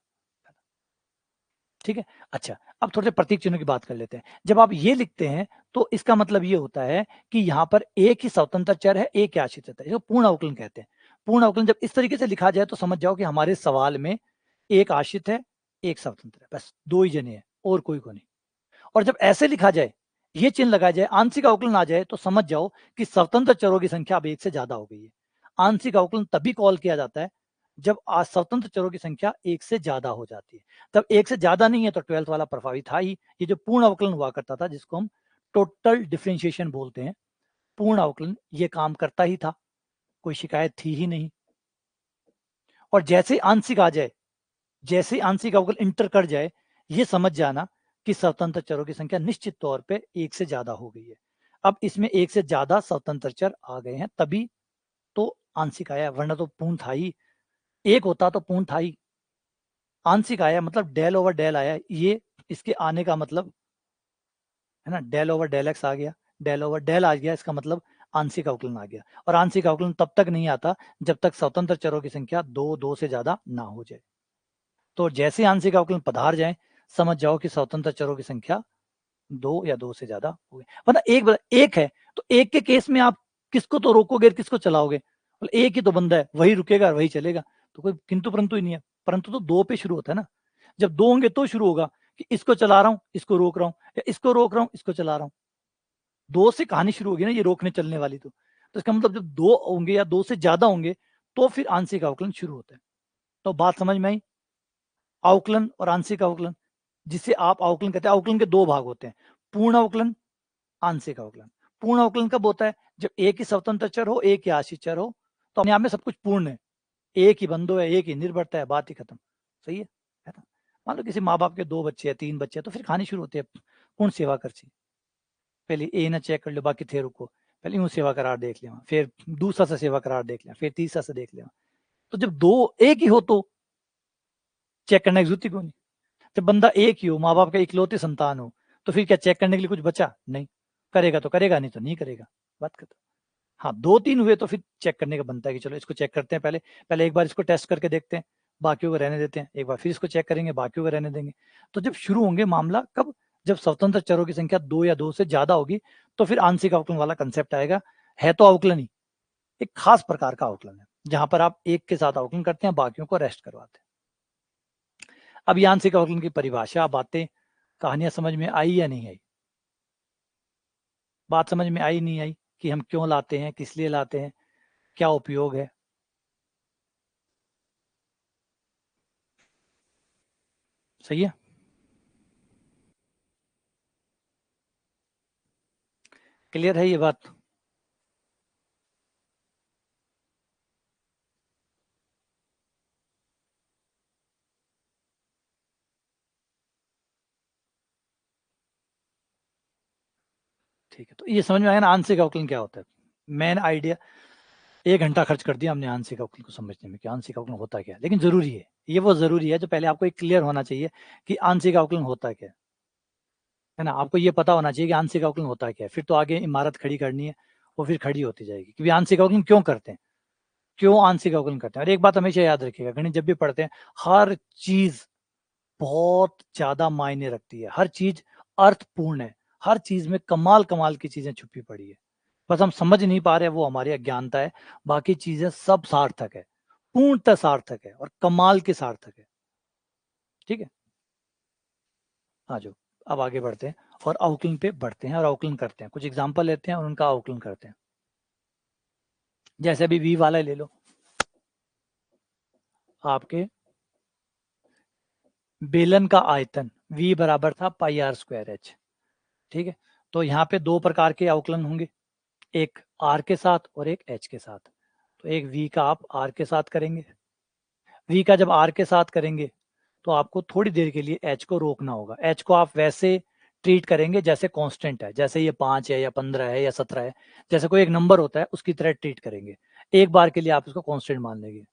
ठीक है। अच्छा, अब थोड़े से प्रतीक चिन्हों की बात कर लेते हैं। जब आप ये लिखते हैं तो इसका मतलब ये होता है कि यहाँ पर एक ही स्वतंत्र चर है, एक ही आश्रित चर है, इसको पूर्ण अवकलन कहते हैं। पूर्ण अवकलन जब इस तरीके से लिखा जाए तो समझ जाओ कि हमारे सवाल में एक आश्रित है, एक स्वतंत्र है, बस दो ही जने हैं, और कोई को नहीं। और जब ऐसे लिखा जाए, ये चिन्ह लगाया जाए, आंशिक अवकलन आ जाए, तो समझ जाओ कि स्वतंत्र चरों की संख्या अब एक से ज्यादा हो गई है। आंशिक अवकलन तभी कॉल किया जाता है जब स्वतंत्र चरों की संख्या एक से ज्यादा हो जाती है। तब एक से ज्यादा नहीं है तो 12th वाला प्रभावी था ही। ये जो पूर्ण अवकलन हुआ करता था, जिसको हम टोटल डिफरेंशिएशन बोलते हैं, पूर्ण अवकलन ये काम करता ही था, कोई शिकायत थी ही नहीं। और जैसे आंशिक आ जाए, जैसे आंशिक अवकलन इंटर कर जाए, ये समझ जाना कि स्वतंत्र चरों की संख्या निश्चित तौर पे एक से ज्यादा हो गई है। अब इसमें एक से ज्यादा स्वतंत्र चर आ गए हैं, तभी तो आंशिक आया, वरना तो पूर्ण था ही। एक होता तो पूर्ण था ही। आंशिक आया मतलब डेल ओवर डेल आया, ये इसके आने का मतलब है ना, डेल ओवर डेल एक्स आ गया, डेल ओवर डेल आ गया, इसका मतलब आंशिक अवकलन आ गया। और आंशिक अवकलन तब तक नहीं आता जब तक स्वतंत्र चरों की संख्या दो से ज्यादा ना हो जाए। तो जैसे आंशिक अवकलन पधार जाए, समझ जाओ कि स्वतंत्र चरों की संख्या दो या दो से ज्यादा हो गई। वरना एक है तो एक के केस में आप किसको तो रोकोगे, किसको चलाओगे? मतलब एक ही तो बंदा है, वही रुकेगा, वही चलेगा, तो कोई किंतु परंतु ही नहीं है। परंतु तो दो पे शुरू होता है ना, जब दो होंगे तो शुरू होगा कि इसको चला रहा हूं, इसको रोक रहा हूं, या इसको रोक रहा हूं, इसको चला रहा हूं। दो से कहानी शुरू होगी ना, ये रोकने चलने वाली। तो इसका मतलब जब दो होंगे या दो से ज्यादा होंगे तो फिर आंशिक अवकलन शुरू होता है। तो बात समझ में आई? अवकलन और आंशिक अवकलन, जिसे आप अवकलन कहते हैं, अवकलन के दो भाग होते हैं, पूर्ण अवकलन, आंशिक अवकलन। पूर्ण अवकलन कब होता है? जब एक ही स्वतंत्र चर हो, एक ही आश्रित चर हो, तो अपने आप में सब कुछ पूर्ण है, एक ही बंधु है, एक ही निर्भरता है, बात ही खत्म। सही है ना? मान लो किसी माँ बाप के दो बच्चे हैं, तीन बच्चे हैं, तो फिर कहानी शुरू होती है, पूर्ण सेवा कर ची, पहले ए ना चेक कर लो, बाकी थे रुको, पहले यूं सेवा करार देख लिया, फिर दूसरा से सेवा करार देख लिया, फिर तीसरा से देख लिया। तो जब दो एक ही हो तो चेक करने की जरूरत ही क्यों नहीं? जब बंदा एक ही हो, माँ बाप का इकलौती संतान हो, तो फिर क्या चेक करने के लिए कुछ बचा? नहीं। करेगा तो करेगा, नहीं तो नहीं करेगा, बात खत्म। हाँ, दो तीन हुए तो फिर चेक करने का बनता है कि चलो इसको चेक करते हैं, पहले पहले एक बार इसको टेस्ट करके देखते हैं, बाकियों को रहने देते हैं, एक बार फिर इसको चेक करेंगे, बाकियों को रहने देंगे। तो जब शुरू होंगे मामला कब, जब स्वतंत्र चरों की संख्या 2 या 2 से ज्यादा होगी, तो फिर आंशिक अवकलन वाला कंसेप्ट आएगा। है तो अवकलन ही, एक खास प्रकार का अवकलन है, जहां पर आप एक के साथ अवकलन करते हैं, बाकियों को रेस्ट करवाते हैं। अब ये आंशिक अवकलन की परिभाषा, बातें, कहानियां समझ में आई या नहीं आई? बात समझ में आई नहीं आई कि हम क्यों लाते हैं, किस लिए लाते हैं, क्या उपयोग है? सही है, क्लियर है ये बात? ठीक है, तो ये समझ में आया ना आंशिक अवकलन क्या होता है? मेन आइडिया, 1 घंटा खर्च कर दिया हमने आंशिक अवकलन को समझने में कि आंशिक अवकलन होता क्या है, लेकिन जरूरी है, ये वो जरूरी है जो पहले आपको एक क्लियर होना चाहिए कि आंशिक अवकलन होता क्या है ना। आपको ये पता होना चाहिए कि आंशिक अवकलन होता क्या है, फिर तो आगे इमारत खड़ी करनी है, वो फिर खड़ी होती जाएगी कि आंशिक अवकलन क्यों करते हैं, क्यों आंशिक अवकलन करते हैं। और एक बात हमेशा याद रखिएगा, गणित जब भी पढ़ते हैं, हर चीज बहुत ज्यादा मायने रखती है, हर चीज अर्थपूर्ण है, हर चीज में कमाल कमाल की चीजें छुपी पड़ी है, बस हम समझ नहीं पा रहे, वो हमारी अज्ञानता है। बाकी चीजें सब सार्थक है, पूर्णतः सार्थक है और कमाल के सार्थक है। ठीक है, आ जाओ, अब आगे बढ़ते हैं और अवकलन पे बढ़ते हैं और अवकलन करते हैं, कुछ एग्जांपल लेते हैं और उनका अवकलन करते हैं। जैसे अभी v वाला ले लो, आपके बेलन का आयतन v बराबर था पाई आर स्क्वायर एच। ठीक है, तो यहाँ पे दो प्रकार के अवकलन होंगे, एक r के साथ और एक h के साथ। तो एक v का आप r के साथ करेंगे, v का जब r के साथ करेंगे तो आपको थोड़ी देर के लिए h को रोकना होगा। h को आप वैसे ट्रीट करेंगे जैसे कांस्टेंट है, जैसे ये 5 है या 15 है या 17 है, जैसे कोई एक नंबर होता है उसकी तरह ट्रीट करेंगे। एक बार के लिए आप उसको कांस्टेंट मान लेंगे।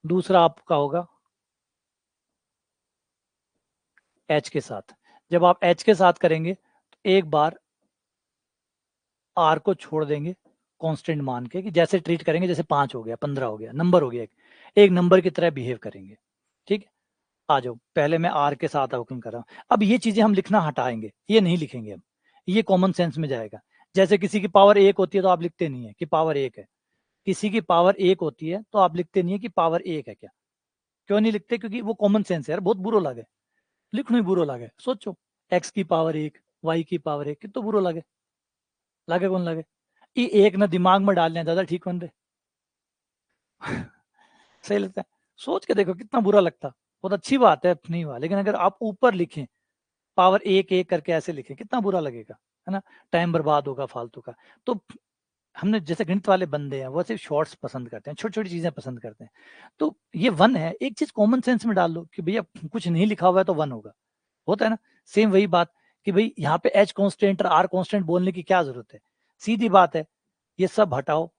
दूसरा आपका होगा h के साथ। जब आप h के साथ करेंगे तो एक बार r को छोड़ देंगे कांस्टेंट मान के, कि जैसे ट्रीट करेंगे जैसे 5 हो गया, 15 हो गया, नंबर हो गया, एक नंबर की तरह बिहेव करेंगे। ठीक है, आ जाओ, पहले मैं r के साथ अवकलन कर रहा हूं। अब ये चीजें हम लिखना हटाएंगे, ये नहीं लिखेंगे हम, ये कॉमन सेंस में जाएगा। जैसे किसी की पावर 1 होती है तो आप लिखते नहीं है कि पावर 1 है, किसी की पावर 1 होती है तो आप लिखते नहीं है कि पावर 1 है क्या। क्यों नहीं लिखते? क्योंकि वो कॉमन सेंस है यार, बहुत बुरो लगे, लिखना ही बुरो लगे। सोचो, x की पावर 1, y की पावर 1, कितना बुरो लगे, लगे कौन लगे? ये एक ना दिमाग में डालने ज्यादा ठीक बन रहे। सही लगता है? सोच के देखो कितना बुरा लगता। बहुत अच्छी बात है, नहीं हुआ, लेकिन अगर आप ऊपर लिखें पावर 1 1 करके ऐसे लिखें, कितना बुरा लगेगा, है ना, टाइम बर्बाद होगा फालतू का। तो हमने, जैसे गणित वाले बंदे हैं वो सिर्फ शॉर्ट्स पसंद करते हैं, छोटी छोटी चीजें पसंद करते हैं। तो ये वन है, एक चीज कॉमन सेंस में डाल लो कि भैया कुछ नहीं लिखा हुआ है तो वन होगा, होता है ना। सेम वही बात कि भाई यहाँ पे एच कॉन्स्टेंट और आर कॉन्स्टेंट बोलने की क्या जरूरत है, सीधी बात है, ये सब हटाओ,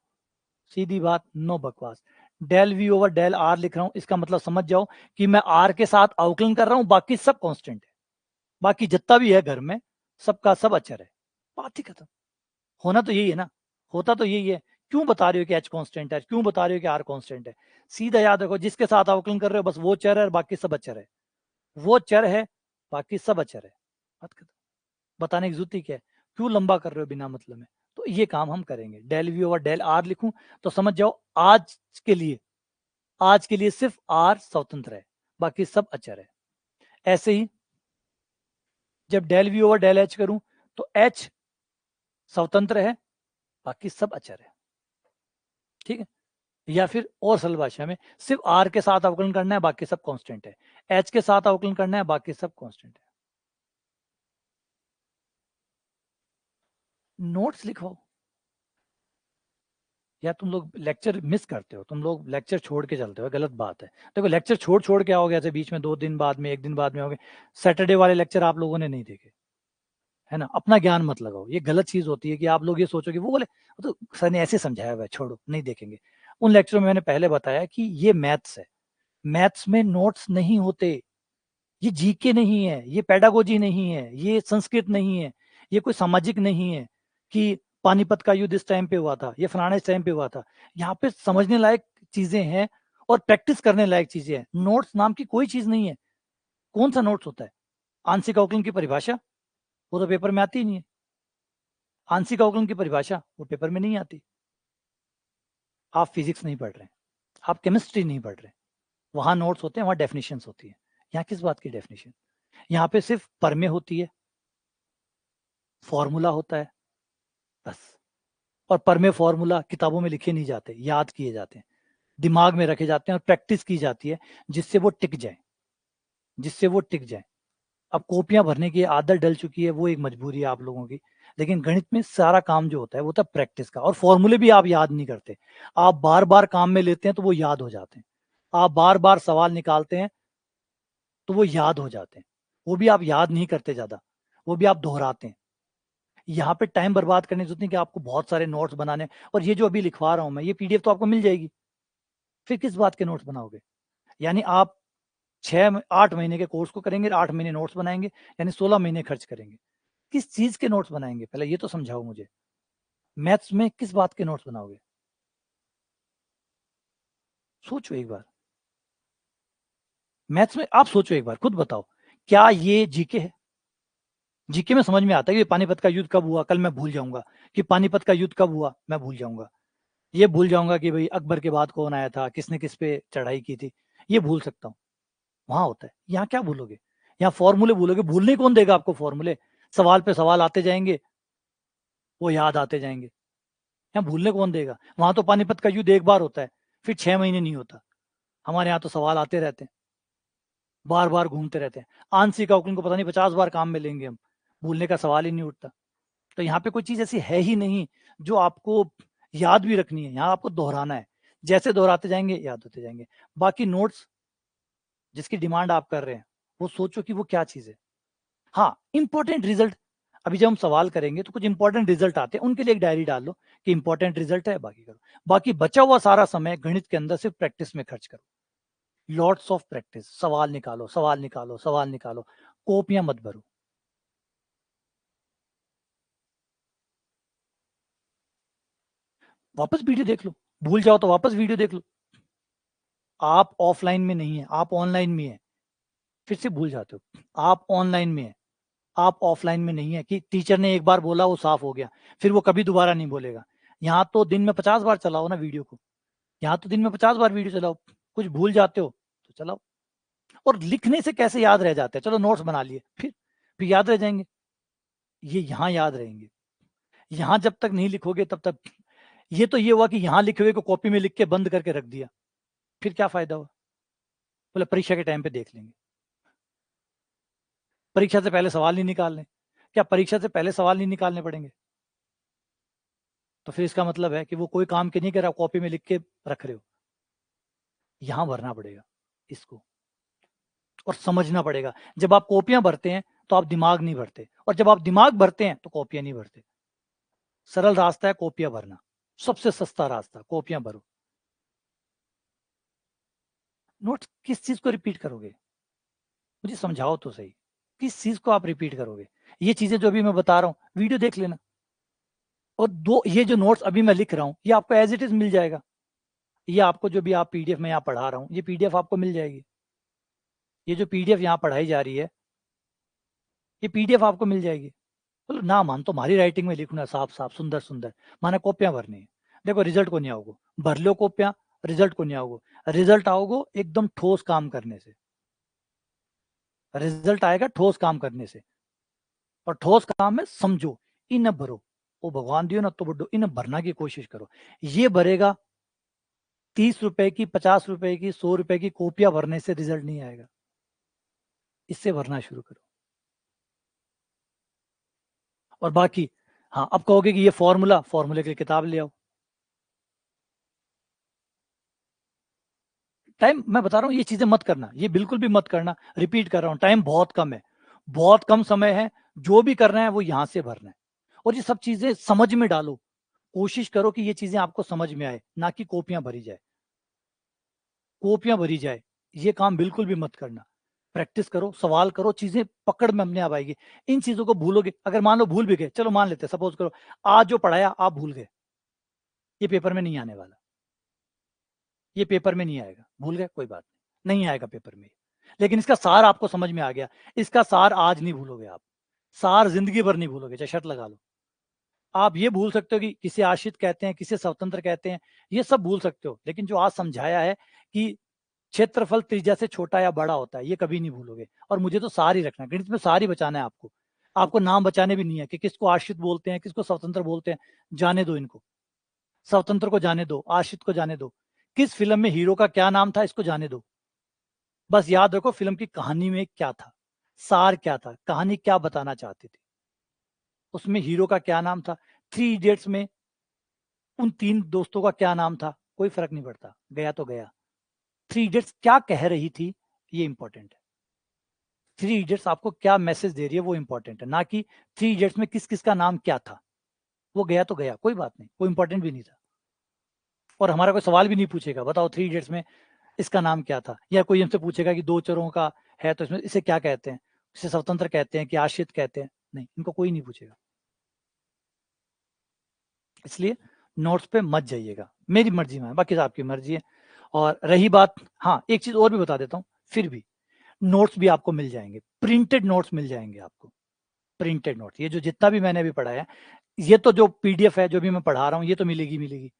सीधी बात, नो बकवास। Del V over del R लिख रहा हूं, इसका मतलब समझ जाओ कि मैं आर के साथ अवकलन कर रहा हूं, बाकी सब कांस्टेंट है, बाकी जितना भी है घर में सबका सब अचर है, बात ही खत्म। होना तो यही है ना, होता तो यही है। क्यों बता रहे हो कि एच कांस्टेंट है, क्यों बता रहे हो कि आर कांस्टेंट है? सीधा याद रखो, जिसके साथ अवकलन कर रहे हो बस वो चर है और बाकी सब अचर है, वो चर है, बाकी सब अचर है, बात खत्म। बताने की जरूरत ही क्या है, क्यों लंबा कर रहे हो बिना मतलब में? तो ये काम हम करेंगे, del V over del R लिखूं तो समझ जाओ आज के लिए, आज के लिए सिर्फ आर स्वतंत्र है, बाकी सब अचर है। ऐसे ही जब del V over del H करूं तो एच स्वतंत्र है, बाकी सब अचर है। ठीक है, या फिर और सरल भाषा में सिर्फ आर के साथ अवकलन करना है, बाकी सब कांस्टेंट है, एच के साथ अवकलन करना है, बाकी सब कांस्टेंट है। नोट्स लिखो, या तुम लोग लेक्चर मिस करते हो, तुम लोग लेक्चर छोड़ के चलते हो, गलत बात है। देखो लेक्चर छोड़ छोड़ के आओगे ऐसे बीच में, 2 दिन बाद में, 1 दिन बाद में आओगे, सैटरडे वाले लेक्चर आप लोगों ने नहीं देखे, है ना, अपना ज्ञान मत लगाओ, ये गलत चीज होती है कि आप लोग ये सोचोगे वो बोले तो सर ने ऐसे समझाया हुआ है, छोड़ो नहीं देखेंगे। उन लेक्चरों में मैंने पहले बताया कि ये मैथ्स है, मैथ्स में नोट्स नहीं होते, ये जीके नहीं है, ये पेडागोजी नहीं है, ये संस्कृत नहीं है, ये कोई सामाजिक नहीं है कि पानीपत का युद्ध इस टाइम पे हुआ था, ये फलाने इस टाइम पे हुआ था। यहाँ पे समझने लायक चीजें हैं, और प्रैक्टिस करने लायक चीजें हैं। नोट्स नाम की कोई चीज नहीं है। कौन सा नोट्स होता है? आंशिक अवकलन की परिभाषा, वो तो पेपर में आती ही नहीं है। आंशिक अवकलन की परिभाषा वो पेपर में नहीं आती। आप फिजिक्स नहीं पढ़ रहे हैं, आप केमिस्ट्री नहीं पढ़ रहे, वहां नोट्स होते हैं, वहां डेफिनेशंस होती है। यहाँ किस बात की डेफिनेशन? यहाँ पे सिर्फ प्रमेय होती है, फॉर्मूला होता है, बस। और प्रमेय फॉर्मूला किताबों में लिखे नहीं जाते, याद किए जाते हैं, दिमाग में रखे जाते हैं और प्रैक्टिस की जाती है, जिससे वो टिक जाए, जिससे वो टिक जाए। अब कॉपियां भरने की आदत डल चुकी है, वो एक मजबूरी है आप लोगों की। लेकिन गणित में सारा काम जो होता है वो था प्रैक्टिस का। और फॉर्मूले भी आप याद नहीं करते, आप बार बार काम में लेते हैं तो वो याद हो जाते हैं। आप बार बार सवाल निकालते हैं तो वो याद हो जाते हैं। वो भी आप याद नहीं करते ज्यादा, वो भी आप दोहराते हैं। यहाँ पे टाइम बर्बाद करने की जरूरत नहीं कि आपको बहुत सारे नोट्स बनाने। और ये जो अभी लिखवा रहा हूं मैं, ये पीडीएफ तो आपको मिल जाएगी, फिर किस बात के नोट्स बनाओगे? यानी आप 6-8 महीने के कोर्स को करेंगे, 8 महीने नोट्स बनाएंगे, यानी 16 महीने खर्च करेंगे। किस चीज के नोट्स बनाएंगे, पहले ये तो समझाओ मुझे। मैथ्स में किस बात के नोट्स बनाओगे? सोचो एक बार। मैथ्स में आप सोचो एक बार, खुद बताओ, क्या ये जीके है? जीके में समझ में आता है कि पानीपत का युद्ध कब हुआ, कल मैं भूल जाऊंगा। कि पानीपत का युद्ध कब हुआ, मैं भूल जाऊंगा। ये भूल जाऊंगा कि भाई अकबर के बाद कौन आया था, किसने किस पे चढ़ाई की थी, ये भूल सकता हूँ। वहां होता है, यहाँ क्या भूलोगे? यहाँ फॉर्मूले भूलोगे, भूलने कौन देगा आपको फॉर्मूले? सवाल पे सवाल आते जाएंगे, वो याद आते जाएंगे। यहाँ भूलने कौन देगा? वहां तो पानीपत का युद्ध एक बार होता है, फिर 6 महीने नहीं होता। हमारे यहाँ तो सवाल आते रहते हैं, बार बार घूमते रहते हैं। आंशिक अवकलन को पता नहीं 50 बार काम में लेंगे हम, भूलने का सवाल ही नहीं उठता। तो यहाँ पे कोई चीज ऐसी है ही नहीं जो आपको याद भी रखनी है, यहाँ आपको दोहराना है। जैसे दोहराते जाएंगे याद होते जाएंगे। बाकी नोट्स जिसकी डिमांड आप कर रहे हैं, वो सोचो कि वो क्या चीज है। हाँ, इंपॉर्टेंट रिजल्ट, अभी जब हम सवाल करेंगे तो कुछ इंपॉर्टेंट रिजल्ट आते हैं, उनके लिए एक डायरी डाल लो कि इंपॉर्टेंट रिजल्ट है, बाकी करो। बाकी बचा हुआ सारा समय गणित के अंदर सिर्फ प्रैक्टिस में खर्च करो। लॉट्स ऑफ प्रैक्टिस, सवाल निकालो, सवाल निकालो, सवाल निकालो, कॉपियां मत भरो। वापस वीडियो देख लो, भूल जाओ तो वापस वीडियो देख लो। आप ऑफलाइन में नहीं है, आप ऑनलाइन में है, फिर से भूल जाते हो। आप ऑनलाइन में है, आप ऑफलाइन में नहीं है कि टीचर ने एक बार बोला वो साफ हो गया, फिर वो कभी दोबारा नहीं बोलेगा। यहाँ तो दिन में 50 बार चलाओ ना वीडियो को, यहाँ तो दिन में 50 बार वीडियो चलाओ। कुछ भूल जाते हो तो चलाओ। और लिखने से कैसे याद रह जाते हैं? चलो नोट्स बना लिए, फिर याद रह जाएंगे, ये यहाँ याद रहेंगे। यहाँ जब तक नहीं लिखोगे तब तक, ये तो ये हुआ कि यहाँ लिखे हुए को कॉपी में लिख के बंद करके रख दिया, फिर क्या फायदा हुआ? बोले परीक्षा के टाइम पे देख लेंगे। परीक्षा से पहले सवाल नहीं निकालने? क्या परीक्षा से पहले सवाल नहीं निकालने पड़ेंगे? तो फिर इसका मतलब है कि वो कोई काम के नहीं कर रहा, कॉपी में लिख के रख रहे हो। यहां भरना पड़ेगा इसको, और समझना पड़ेगा। जब आप कॉपियां भरते हैं तो आप दिमाग नहीं भरते, और जब आप दिमाग भरते हैं तो कॉपियां नहीं भरते। सरल रास्ता है कॉपियां भरना, सबसे सस्ता रास्ता, कॉपियां भरो। नोट्स किस चीज को रिपीट करोगे? मुझे समझाओ तो सही, किस चीज को आप रिपीट करोगे? ये चीजें जो अभी मैं बता रहा हूं, वीडियो देख लेना। और दो, ये जो नोट्स अभी मैं लिख रहा हूं, ये आपको एज इट इज मिल जाएगा। ये आपको जो भी आप पीडीएफ में यहाँ पढ़ा रहा हूँ, ये पीडीएफ आपको मिल जाएगी। ये जो पीडीएफ यहाँ पढ़ाई जा रही है, ये पीडीएफ आपको मिल जाएगी। बोलो ना मान तो हमारी राइटिंग में लिखना, साफ साफ सुंदर सुंदर, माने कॉपियां भरनी है। देखो रिजल्ट को नहीं आओगे, भर लो कॉपियां, रिजल्ट को नहीं आओगे। रिजल्ट आओगे एकदम ठोस काम करने से। रिजल्ट आएगा ठोस काम करने से। और ठोस काम में समझो, इन भरो। वो भगवान दियो ना तो बड़ो, इन भरना की कोशिश करो। ये भरेगा, 30 रुपए की, 50 रुपए की, 100 रुपए की कॉपियां भरने से रिजल्ट नहीं आएगा। इससे भरना शुरू करो। और बाकी, हाँ, अब कहोगे कि ये फॉर्मूला, फॉर्मूले की किताब ले आओ। टाइम, मैं बता रहा हूँ ये चीजें मत करना, ये बिल्कुल भी मत करना। रिपीट कर रहा हूँ, टाइम बहुत कम है, बहुत कम समय है। जो भी करना है वो यहां से भरना है। और ये सब चीजें समझ में डालो। कोशिश करो कि ये चीजें आपको समझ में आए, ना कि कॉपियां भरी जाए। कॉपियां भरी जाए, ये काम बिल्कुल भी मत करना। प्रैक्टिस करो, सवाल करो, चीजें पकड़ में अपने आप आएगी। इन चीजों को भूलोगे, अगर मान लो भूल भी गए, चलो मान लेते, सपोज करो आज जो पढ़ाया आप भूल गए, ये पेपर में नहीं आने वाला। ये पेपर में नहीं आएगा, भूल गए, कोई बात नहीं आएगा पेपर में, लेकिन इसका सार आपको समझ में आ गया। इसका सार आज नहीं भूलोगे आप, सार जिंदगी भर नहीं भूलोगे, चाहे शर्त लगा लो। आप ये भूल सकते हो कि किसे आश्रित कहते हैं, किसे स्वतंत्र कहते हैं, ये सब भूल सकते हो, लेकिन जो आज समझाया है कि क्षेत्रफल त्रिज्या से छोटा या बड़ा होता है, ये कभी नहीं भूलोगे। और मुझे तो सार ही रखना है, गणित में सार ही बचाना है आपको। आपको नाम बचाने भी नहीं है कि किसको आश्रित बोलते हैं, किसको स्वतंत्र बोलते हैं, जाने दो इनको। स्वतंत्र को जाने दो, आश्रित को जाने दो, किस फिल्म में हीरो का क्या नाम था इसको जाने दो। बस याद रखो फिल्म की कहानी में क्या था, सार क्या था, कहानी क्या बताना चाहती थी, उसमें हीरो का क्या नाम था। थ्री इडियट्स में उन 3 दोस्तों का क्या नाम था, कोई फर्क नहीं पड़ता, गया तो गया। थ्री इडियट्स क्या कह रही थी, ये इंपॉर्टेंट है। थ्री इडियट्स आपको क्या मैसेज दे रही है वो इंपॉर्टेंट है, ना कि थ्री इडियट्स में किस किस का नाम क्या था। वो गया तो गया, कोई बात नहीं, वो इंपॉर्टेंट भी नहीं था। और हमारा कोई सवाल भी नहीं पूछेगा, बताओ थ्री इडियट्स में इसका नाम क्या था, या कोई हमसे पूछेगा कि 2 चरों का है तो इसमें इसे क्या कहते हैं, इसे स्वतंत्र कहते हैं कि आश्रित कहते हैं, नहीं, इनको कोई नहीं पूछेगा। इसलिए नोट्स पे मत जाइएगा, मेरी मर्जी में है, बाकी आपकी मर्जी है। और रही बात, हाँ एक चीज और भी बता देता हूँ, फिर भी नोट्स भी आपको मिल जाएंगे, प्रिंटेड नोट्स मिल जाएंगे आपको, प्रिंटेड नोट्स। ये जो जितना भी मैंने अभी पढ़ाया है, ये तो जो पीडीएफ है जो भी मैं पढ़ा रहा हूँ, ये तो मिलेगी मिलेगी।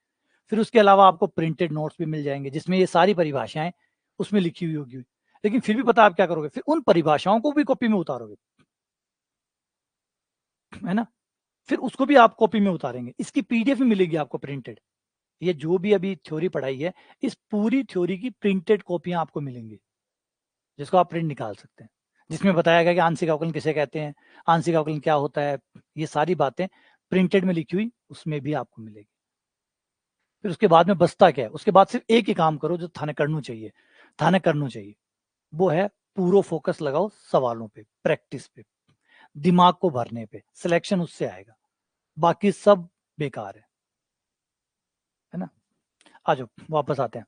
फिर उसके अलावा आपको प्रिंटेड नोट्स भी मिल जाएंगे, जिसमें ये सारी परिभाषाएं उसमें लिखी हुई होगी। लेकिन फिर भी पता आप क्या करोगे, फिर उन परिभाषाओं को भी कॉपी में उतारोगे, है ना, फिर उसको भी आप कॉपी में उतारेंगे। इसकी पीडीएफ भी मिलेगी आपको प्रिंटेड। ये जो भी अभी थ्योरी पढ़ाई है, इस पूरी थ्योरी की प्रिंटेड कॉपियां आपको मिलेंगी, जिसको आप प्रिंट निकाल सकते हैं, जिसमें बताया गया कि आंशिक अवकलन किसे कहते हैं, आंशिक अवकलन क्या होता है, ये सारी बातें प्रिंटेड में लिखी हुई उसमें भी आपको मिलेगी। फिर उसके बाद में बचता क्या है, उसके बाद सिर्फ एक ही काम करो जो थाने करना चाहिए, थाने करना चाहिए, वो है पूरा फोकस लगाओ सवालों पे, प्रैक्टिस पे, दिमाग को भरने पे, सिलेक्शन उससे आएगा, बाकी सब बेकार है ना। आ जाओ वापस आते हैं।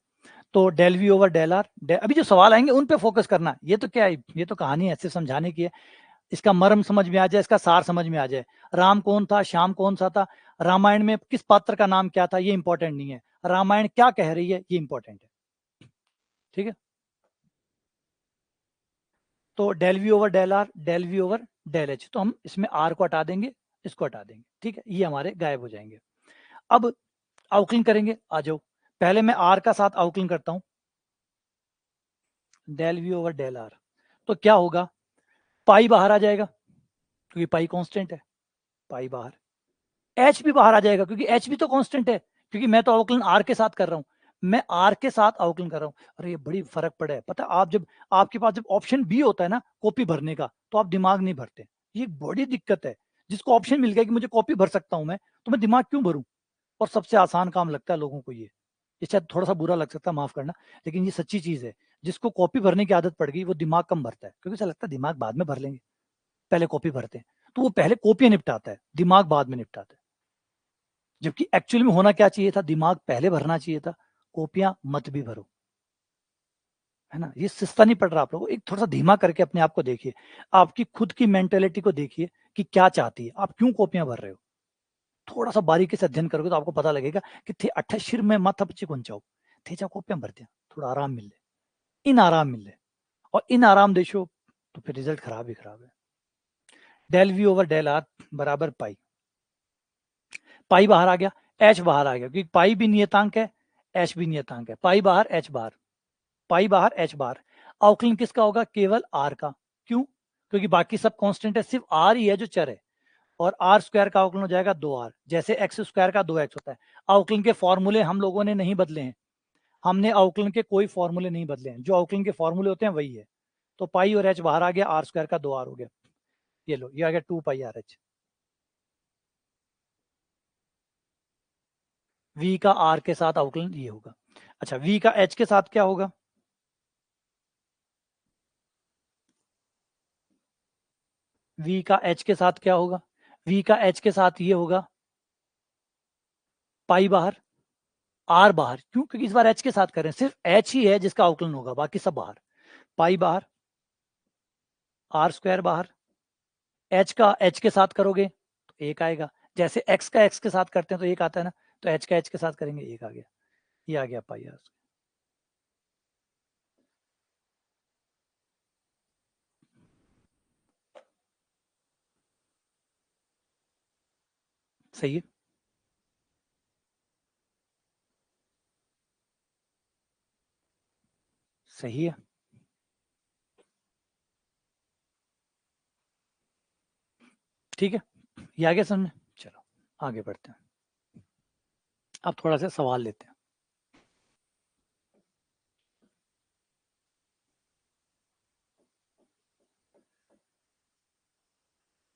तो del V over del R, अभी जो सवाल आएंगे उन पे फोकस करना। ये तो क्या है, ये तो कहानी ऐसे समझाने की है, इसका मर्म समझ में आ जाए, इसका सार समझ में आ जाए। राम कौन था, श्याम कौन सा था, रामायण में किस पात्र का नाम क्या था, ये इंपॉर्टेंट नहीं है, रामायण क्या कह रही है ये इंपॉर्टेंट है, ठीक है। तो del V over del R, del V over del H, तो हम इसमें आर को हटा देंगे, इसको हटा देंगे, ठीक है, ये हमारे गायब हो जाएंगे। अब अवकलन करेंगे, आ जाओ। पहले मैं आर का साथ अवकलन करता हूं, del V over del R, तो क्या होगा, पाई बाहर आ जाएगा क्योंकि पाई कांस्टेंट है, पाई बाहर, एच भी बाहर आ जाएगा क्योंकि एच भी तो कांस्टेंट है, क्योंकि मैं तो अवकलन आर के साथ कर रहा हूं, मैं आर के साथ अवकलन कर रहा हूं। अरे ये बड़ी फर्क पड़ा है, पता आप जब आपके पास जब ऑप्शन बी होता है ना कॉपी भरने का, तो आप दिमाग नहीं भरते, ये बड़ी दिक्कत है। जिसको ऑप्शन मिल गया कि मुझे कॉपी भर सकता हूं मैं, तो मैं दिमाग क्यों भरूं। और सबसे आसान काम लगता है लोगों को ये शायद थोड़ा सा बुरा लग सकता है, माफ करना, लेकिन ये सच्ची चीज है। जिसको कॉपी भरने की आदत पड़ गई वो दिमाग कम भरता है, क्योंकि ऐसा लगता है दिमाग बाद में भर लेंगे, पहले कॉपी भरते हैं। तो वो पहले कॉपियां निपटाता है, दिमाग बाद में निपटाता है। जबकि एक्चुअली में होना क्या चाहिए था, दिमाग पहले भरना चाहिए था, कॉपियां मत भी भरो, है ना। ये सिस्ता नहीं पड़ रहा आप लोगों को, एक थोड़ा सा धीमा करके अपने आप को देखिए, आपकी खुद की मेंटेलिटी को देखिए कि क्या चाहती है, आप क्यों कॉपियां भर रहे हो। थोड़ा सा बारीकी से अध्ययन करोगे तो आपको पता लगेगा कि थे अट्ठा शिर में माथा पच्ची कौन चाहो, थे जा कॉपियां भर दिया, थोड़ा आराम मिल ले, इन आराम मिल ले, और इन आराम देशो, तो फिर रिजल्ट खराब ही खराब है। Del V over del R बराबर पाई, पाई बाहर आ गया, एच बाहर आ गया, क्योंकि पाई भी नियतांक है, एच भी नियतांक है, पाई बाहर एच बाहर, पाई बाहर एच बाहर। अवकलन किसका होगा, केवल आर का, क्यों, क्योंकि बाकी सब कांस्टेंट है, सिर्फ आर ही है जो चर है। और आर स्क्वायर का अवकलन हो जाएगा 2r, जैसे एक्स स्क्वायर का 2x होता है। अवकलन के फॉर्मूले हम लोगों ने नहीं बदले हैं, हमने अवकलन के कोई फॉर्मूले नहीं बदले हैं, जो अवकलन के फॉर्मूले होते हैं वही है। तो पाई और एच बाहर आ गया, आर स्क्वायर का 2r हो गया, ये लो ये आ गया 2 पाई आर एच। v का r के साथ अवकलन ये होगा। अच्छा v का h के साथ क्या होगा, v का h के साथ क्या होगा, v का h के साथ ये होगा, पाई बाहर r बाहर, क्यों, क्योंकि इस बार h के साथ कर रहे हैं, सिर्फ h ही है जिसका अवकलन होगा, बाकी सब बाहर, पाई बाहर, आर स्क्वायर बाहर, h का h के साथ करोगे तो एक आएगा, जैसे x का x के साथ करते हैं तो एक आता है ना, तो h का h के साथ करेंगे एक आ गया, ये आ गया पाई आर। सही है, सही है, ठीक है, ये आ गया समझ। चलो आगे बढ़ते हैं, अब थोड़ा सा सवाल लेते हैं।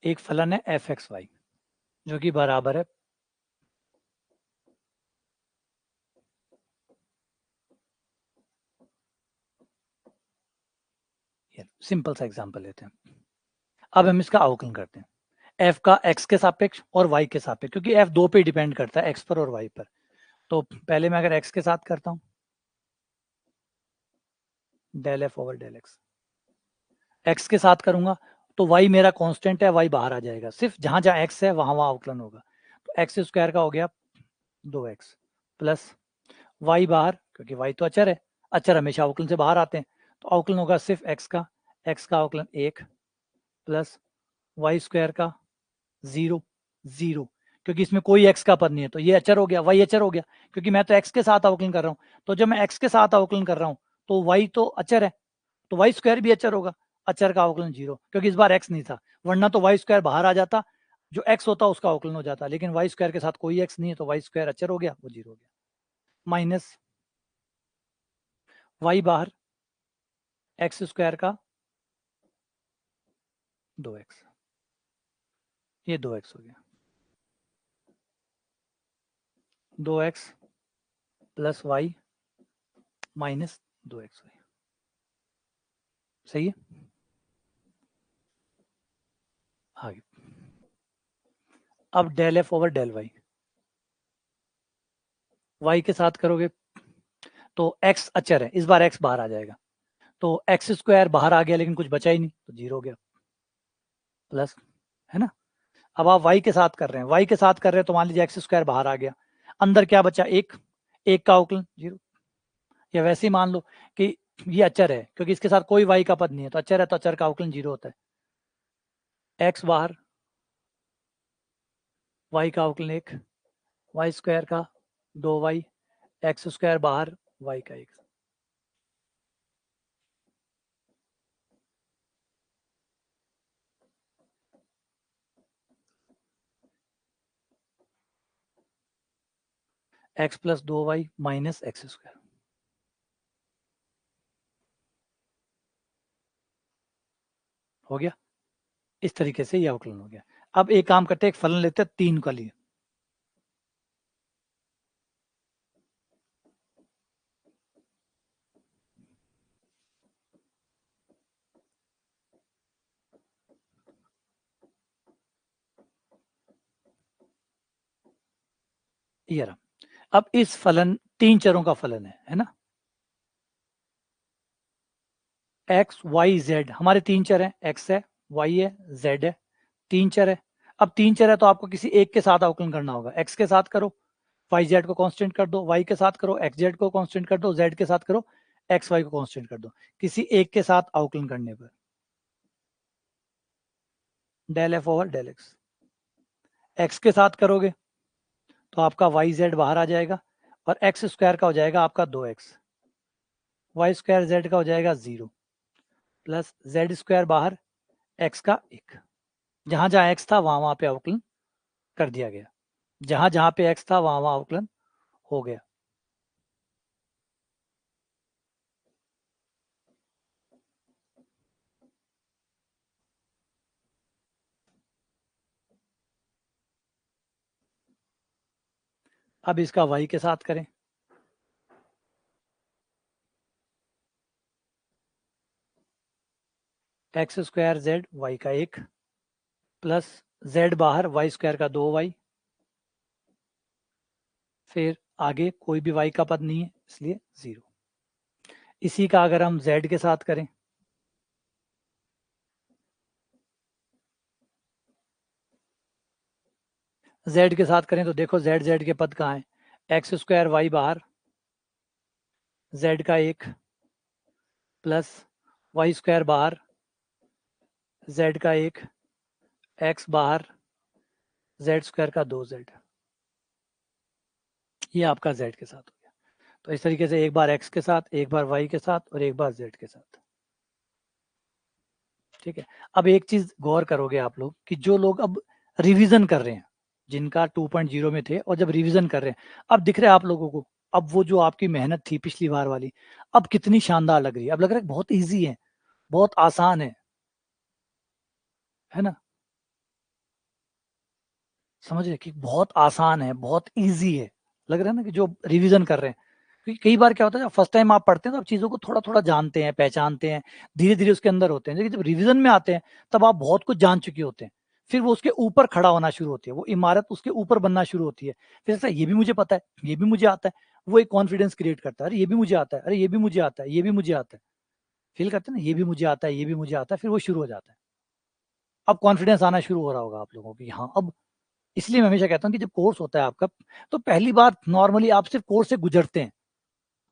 एक फलन है एफ एक्स वाई जो कि बराबर है, सिंपल सा एग्जांपल लेते हैं। अब हम इसका अवकलन करते हैं, एफ का एक्स के सापेक्ष और वाई के सापेक्ष, क्योंकि एफ दो पे डिपेंड करता है, एक्स पर और वाई पर। तो पहले मैं अगर एक्स के साथ करता हूँ, del f over del x, x के साथ करूंगा तो वाई मेरा कांस्टेंट है, वाई बाहर आ जाएगा, सिर्फ जहां जहां एक्स है वहां वहां अवकलन होगा। तो एक्स स्क्वायर का हो गया 2x प्लस वाई बाहर, क्योंकि वाई तो अचर है, अचर हमेशा अवकलन से बाहर आते हैं, तो अवकलन होगा सिर्फ एक्स का अवकलन 1 प्लस वाई स्क्वायर का 0 0, क्योंकि इसमें कोई एक्स का पद नहीं है तो ये अचर हो गया, वाई अचर हो गया, क्योंकि मैं तो एक्स के साथ अवकलन कर रहा हूँ। तो जब मैं एक्स के साथ अवकलन कर रहा हूँ तो वाई तो अचर है, तो वाई स्क्वायर भी अचर होगा, अचर का अवकलन 0, क्योंकि इस बार एक्स नहीं था, वरना तो वाई स्क्वायर बाहर आ जाता, जो एक्स होता उसका अवकलन हो जाता, लेकिन वाई स्क्वायर के साथ कोई एक्स नहीं है तो वाई स्क्वायर अचर हो गया, वो 0 हो गया, माइनस वाई बाहर एक्स स्क्वायर का 2x, ये 2x हो गया, 2x plus Y minus 2x Y, सही है। आगे अब del f over del y, y के साथ करोगे तो x अचर है, इस बार x बाहर आ जाएगा, तो एक्स स्क्वायर बाहर आ गया लेकिन कुछ बचा ही नहीं तो 0 हो गया, प्लस, है ना। अब आप y के साथ कर रहे हैं, y के साथ कर रहे हैं तो मान लीजिए एक्स स्क्वायर बाहर आ गया, अंदर क्या बचा, एक का अवकलन 0, या वैसे ही मान लो कि ये अचर है, क्योंकि इसके साथ कोई y का पद नहीं है, तो अचर है तो अचर का अवकलन 0 होता है, x बाहर y का अवकलन 1, वाई स्क्वायर का 2y, एक्स स्क्वायर बाहर y का 1, x plus 2y minus x square, हो गया, इस तरीके से ये अवकलन हो गया। अब एक काम करते हैं, एक फलन लेते हैं 3 का लिए, ये रहा। अब इस फलन 3 चरों का फलन है ना, एक्स वाई जेड, हमारे 3 चर हैं, एक्स है, वाई है, जेड है, 3 चर है। अब 3 चर है तो आपको किसी एक के साथ अवकलन करना होगा, एक्स के साथ करो, वाई जेड को कांस्टेंट कर दो, वाई के साथ करो एक्स जेड को कांस्टेंट कर दो, जेड के साथ करो एक्स वाई को कांस्टेंट कर दो, किसी एक के साथ अवकलन करने पर del f over del x, x के साथ करोगे तो आपका वाई जेड बाहर आ जाएगा और एक्स स्क्वायर का हो जाएगा आपका 2x, वाई स्क्वायर जेड का हो जाएगा 0 प्लस जेड स्क्वायर बाहर एक्स का 1, जहां जहां एक्स था वहां वहां पे अवकलन कर दिया गया, जहां जहां पे एक्स था वहां वहां अवकलन हो गया। अब इसका वाई के साथ करें, एक्स स्क्वायर जेड वाई का 1 प्लस जेड बाहर वाई स्क्वायर का 2y, फिर आगे कोई भी y का पद नहीं है इसलिए 0। इसी का अगर हम z के साथ करें, z के साथ करें तो देखो z के पद कहाँ है, एक्स स्क्वायर वाई बाहर z का 1 प्लस वाई स्क्वायर बाहर z का 1, एक्स बाहर z² का 2z, ये आपका z के साथ हो गया। तो इस तरीके से एक बार x के साथ, एक बार y के साथ और एक बार z के साथ। ठीक है। अब एक चीज गौर करोगे आप लोग कि जो लोग अब रिवीजन कर रहे हैं, जिनका 2.0 में थे और जब रिवीजन कर रहे हैं, अब दिख रहा है आप लोगों को, अब वो जो आपकी मेहनत थी पिछली बार वाली, अब कितनी शानदार लग रही है। अब लग रहा है बहुत ईजी है, बहुत आसान है ना। समझ रहे कि बहुत आसान है, बहुत ईजी है। लग रहा है ना कि जो रिवीजन कर रहे हैं, क्योंकि कई बार क्या होता है, जब फर्स्ट टाइम आप पढ़ते हैं तो आप चीज़ों को थोड़ा थोड़ा जानते हैं, पहचानते हैं, धीरे धीरे उसके अंदर होते हैं। लेकिन जब रिवीजन में आते हैं तब आप बहुत कुछ जान चुके होते हैं, फिर वो उसके ऊपर खड़ा होना शुरू होती है, वो इमारत उसके ऊपर बनना शुरू होती है। फिर ऐसा ये भी मुझे पता है, ये भी मुझे आता है, वो एक कॉन्फिडेंस क्रिएट करता है, अरे ये भी मुझे आता है, अरे ये भी मुझे आता है, ये भी मुझे आता है। फील करते हैं ना, ये भी मुझे आता है, ये भी मुझे आता है, फिर वो शुरू हो जाता है। अब कॉन्फिडेंस आना शुरू हो रहा होगा आप लोगों की, हाँ अब। इसलिए मैं हमेशा कहता हूँ कि जब कोर्स होता है आपका, तो पहली बार नॉर्मली आप सिर्फ कोर्स से गुजरते हैं।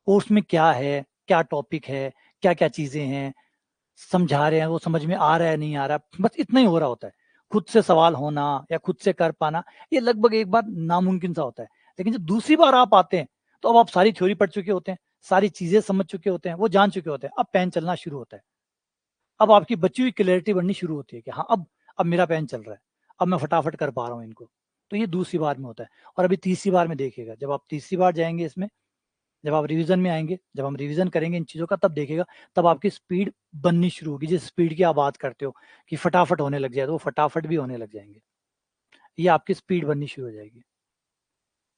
कोर्स में क्या है, क्या टॉपिक है, क्या क्या चीजें हैं, समझा रहे हैं, वो समझ में आ रहा है नहीं आ रहा, बस इतना ही हो रहा होता है। खुद से सवाल होना या खुद से कर पाना, ये लगभग एक बार नामुमकिन सा होता है। लेकिन जब दूसरी बार आप आते हैं तो अब आप सारी थ्योरी पढ़ चुके होते हैं, सारी चीजें समझ चुके होते हैं, वो जान चुके होते हैं, अब पेन चलना शुरू होता है। अब आपकी बची हुई क्लैरिटी बढ़नी शुरू होती है कि हाँ अब मेरा पेन चल रहा है, अब मैं फटाफट कर पा रहा हूँ इनको। तो ये दूसरी बार में होता है। और अभी तीसरी बार में देखिएगा, जब आप तीसरी बार जाएंगे इसमें, जब आप रिवीजन में आएंगे, जब हम रिवीजन करेंगे इन चीज़ों का, तब देखिएगा, तब आपकी स्पीड बननी शुरू होगी। जिस स्पीड की आप बात करते हो कि फटाफट होने लग जाए, तो वो फटाफट भी होने लग जाएंगे। ये आपकी स्पीड बननी शुरू हो जाएगी।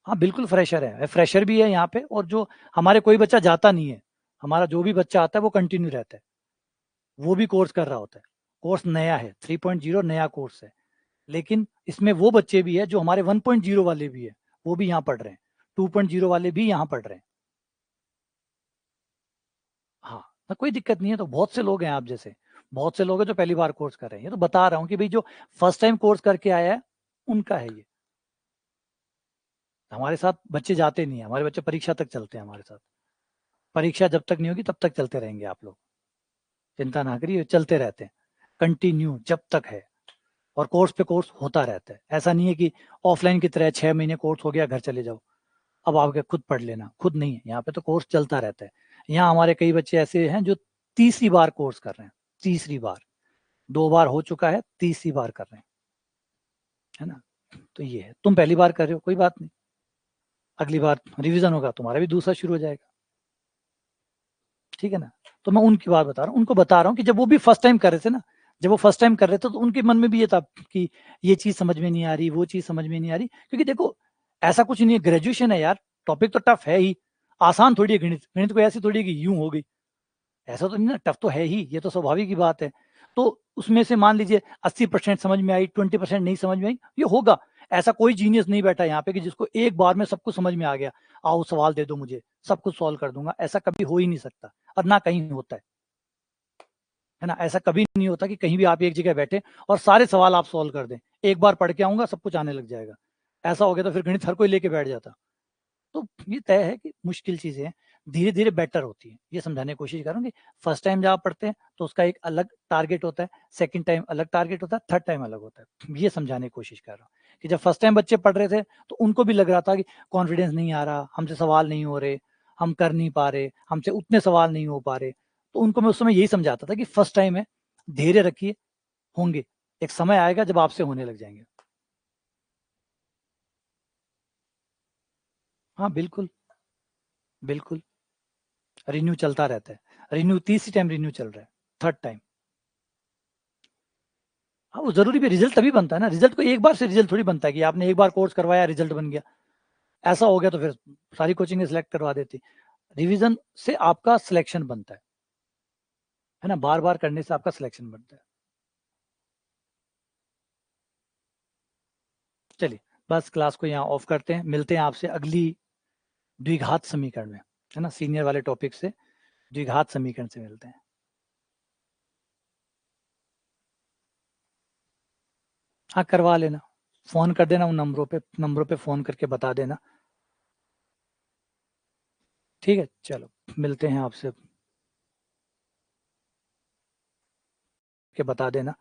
हाँ बिल्कुल फ्रेशर है, फ्रेशर भी है यहाँ पे। और जो हमारे कोई बच्चा जाता नहीं है, हमारा जो भी बच्चा आता है वो कंटिन्यू रहता है, वो भी कोर्स कर रहा होता है। कोर्स नया है, 3.0 नया कोर्स है। लेकिन इसमें वो बच्चे भी है जो हमारे 1.0 वाले भी है, वो भी यहाँ पढ़ रहे हैं, 2.0 वाले भी यहाँ पढ़ रहे हैं। हाँ, ना कोई दिक्कत नहीं है। तो बहुत से लोग हैं आप जैसे, बहुत से लोग हैं जो पहली बार कोर्स कर रहे हैं। ये तो बता रहा हूँ कि भाई जो फर्स्ट टाइम कोर्स करके आया है उनका है ये। हमारे साथ बच्चे जाते नहीं है, हमारे बच्चे परीक्षा तक चलते हैं हमारे साथ। परीक्षा जब तक नहीं होगी तब तक चलते रहेंगे आप लोग, चिंता ना करिए, चलते रहते हैं कंटिन्यू जब तक है। और कोर्स पे कोर्स होता रहता है। ऐसा नहीं है कि ऑफलाइन की तरह 6 महीने कोर्स हो गया घर चले जाओ, अब आपके खुद पढ़ लेना, खुद नहीं है। यहाँ पे तो कोर्स चलता रहता है। यहाँ हमारे कई बच्चे ऐसे हैं जो तीसरी बार कोर्स कर रहे हैं, तीसरी बार। 2 बार हो चुका है, तीसरी बार कर रहे हैं, है ना। तो ये है, तुम पहली बार कर रहे हो, कोई बात नहीं, अगली बार रिवीजन होगा, तुम्हारा भी दूसरा शुरू हो जाएगा। ठीक है ना। तो मैं उनकी बात बता रहा हूँ, उनको बता रहा हूँ कि जब वो भी फर्स्ट टाइम कर रहे थे ना, जब वो फर्स्ट टाइम कर रहे थे तो उनके मन में भी ये था कि ये चीज समझ में नहीं आ रही, वो चीज समझ में नहीं आ रही। क्योंकि देखो, ऐसा कुछ नहीं है, ग्रेजुएशन है यार, टॉपिक तो टफ है ही। आसान थोड़ी है गणित, गणित को ऐसी थोड़ी है कि यूं हो गई, ऐसा तो नहीं ना, टफ तो है ही, ये तो स्वाभाविक की बात है। तो उसमें से मान लीजिए 80% समझ में आई, 20% नहीं समझ में आई, ये होगा। ऐसा कोई जीनियस नहीं बैठा यहाँ पे कि जिसको एक बार में सब कुछ समझ में आ गया, आओ सवाल दे दो मुझे, सब कुछ सॉल्व कर दूंगा। ऐसा कभी हो ही नहीं सकता, और ना कहीं होता है ना। ऐसा कभी नहीं होता कि कहीं भी आप एक जगह बैठे और सारे सवाल आप सॉल्व कर दें, एक बार पढ़ के आऊंगा सब कुछ आने लग जाएगा। ऐसा हो गया तो फिर गणित हर कोई लेके बैठ जाता। तो ये तय है कि मुश्किल चीजें हैं, धीरे धीरे बेटर होती है। ये समझाने की कोशिश करूंगी। फर्स्ट टाइम जब आप पढ़ते हैं तो उसका एक अलग टारगेट होता है, सेकंड टाइम अलग टारगेट होता है, थर्ड टाइम अलग होता है। ये समझाने की कोशिश कर रहा हूँ कि जब फर्स्ट टाइम बच्चे पढ़ रहे थे तो उनको भी लग रहा था कि कॉन्फिडेंस नहीं आ रहा, हमसे सवाल नहीं हो रहे, हम कर नहीं पा रहे, हमसे उतने सवाल नहीं हो पा रहे। तो उनको मैं उस समय यही समझाता था कि फर्स्ट टाइम है, धैर्य रखिए, होंगे, एक समय आएगा जब आपसे होने लग जाएंगे। हाँ बिल्कुल, बिल्कुल। रिन्यू चलता रहता है, रिन्यू तीसरी टाइम रिन्यू चल रहा है, थर्ड टाइम। हाँ वो जरूरी भी, रिजल्ट तभी बनता है ना। रिजल्ट को एक बार से रिजल्ट थोड़ी बनता है कि आपने एक बार कोर्स करवाया रिजल्ट बन गया। ऐसा हो गया तो फिर सारी कोचिंग सिलेक्ट करवा देती। रिवीजन से आपका सिलेक्शन बनता है ना, बार बार करने से आपका सिलेक्शन बनता है। चलिए, बस क्लास को यहाँ ऑफ करते हैं, मिलते हैं आपसे अगली द्विघात समीकरण में, है ना, सीनियर वाले टॉपिक से द्विघात समीकरण से मिलते हैं। हाँ करवा लेना, फोन कर देना उन नंबरों पे फोन करके बता देना। ठीक है, चलो मिलते हैं आपसे, के बता देना।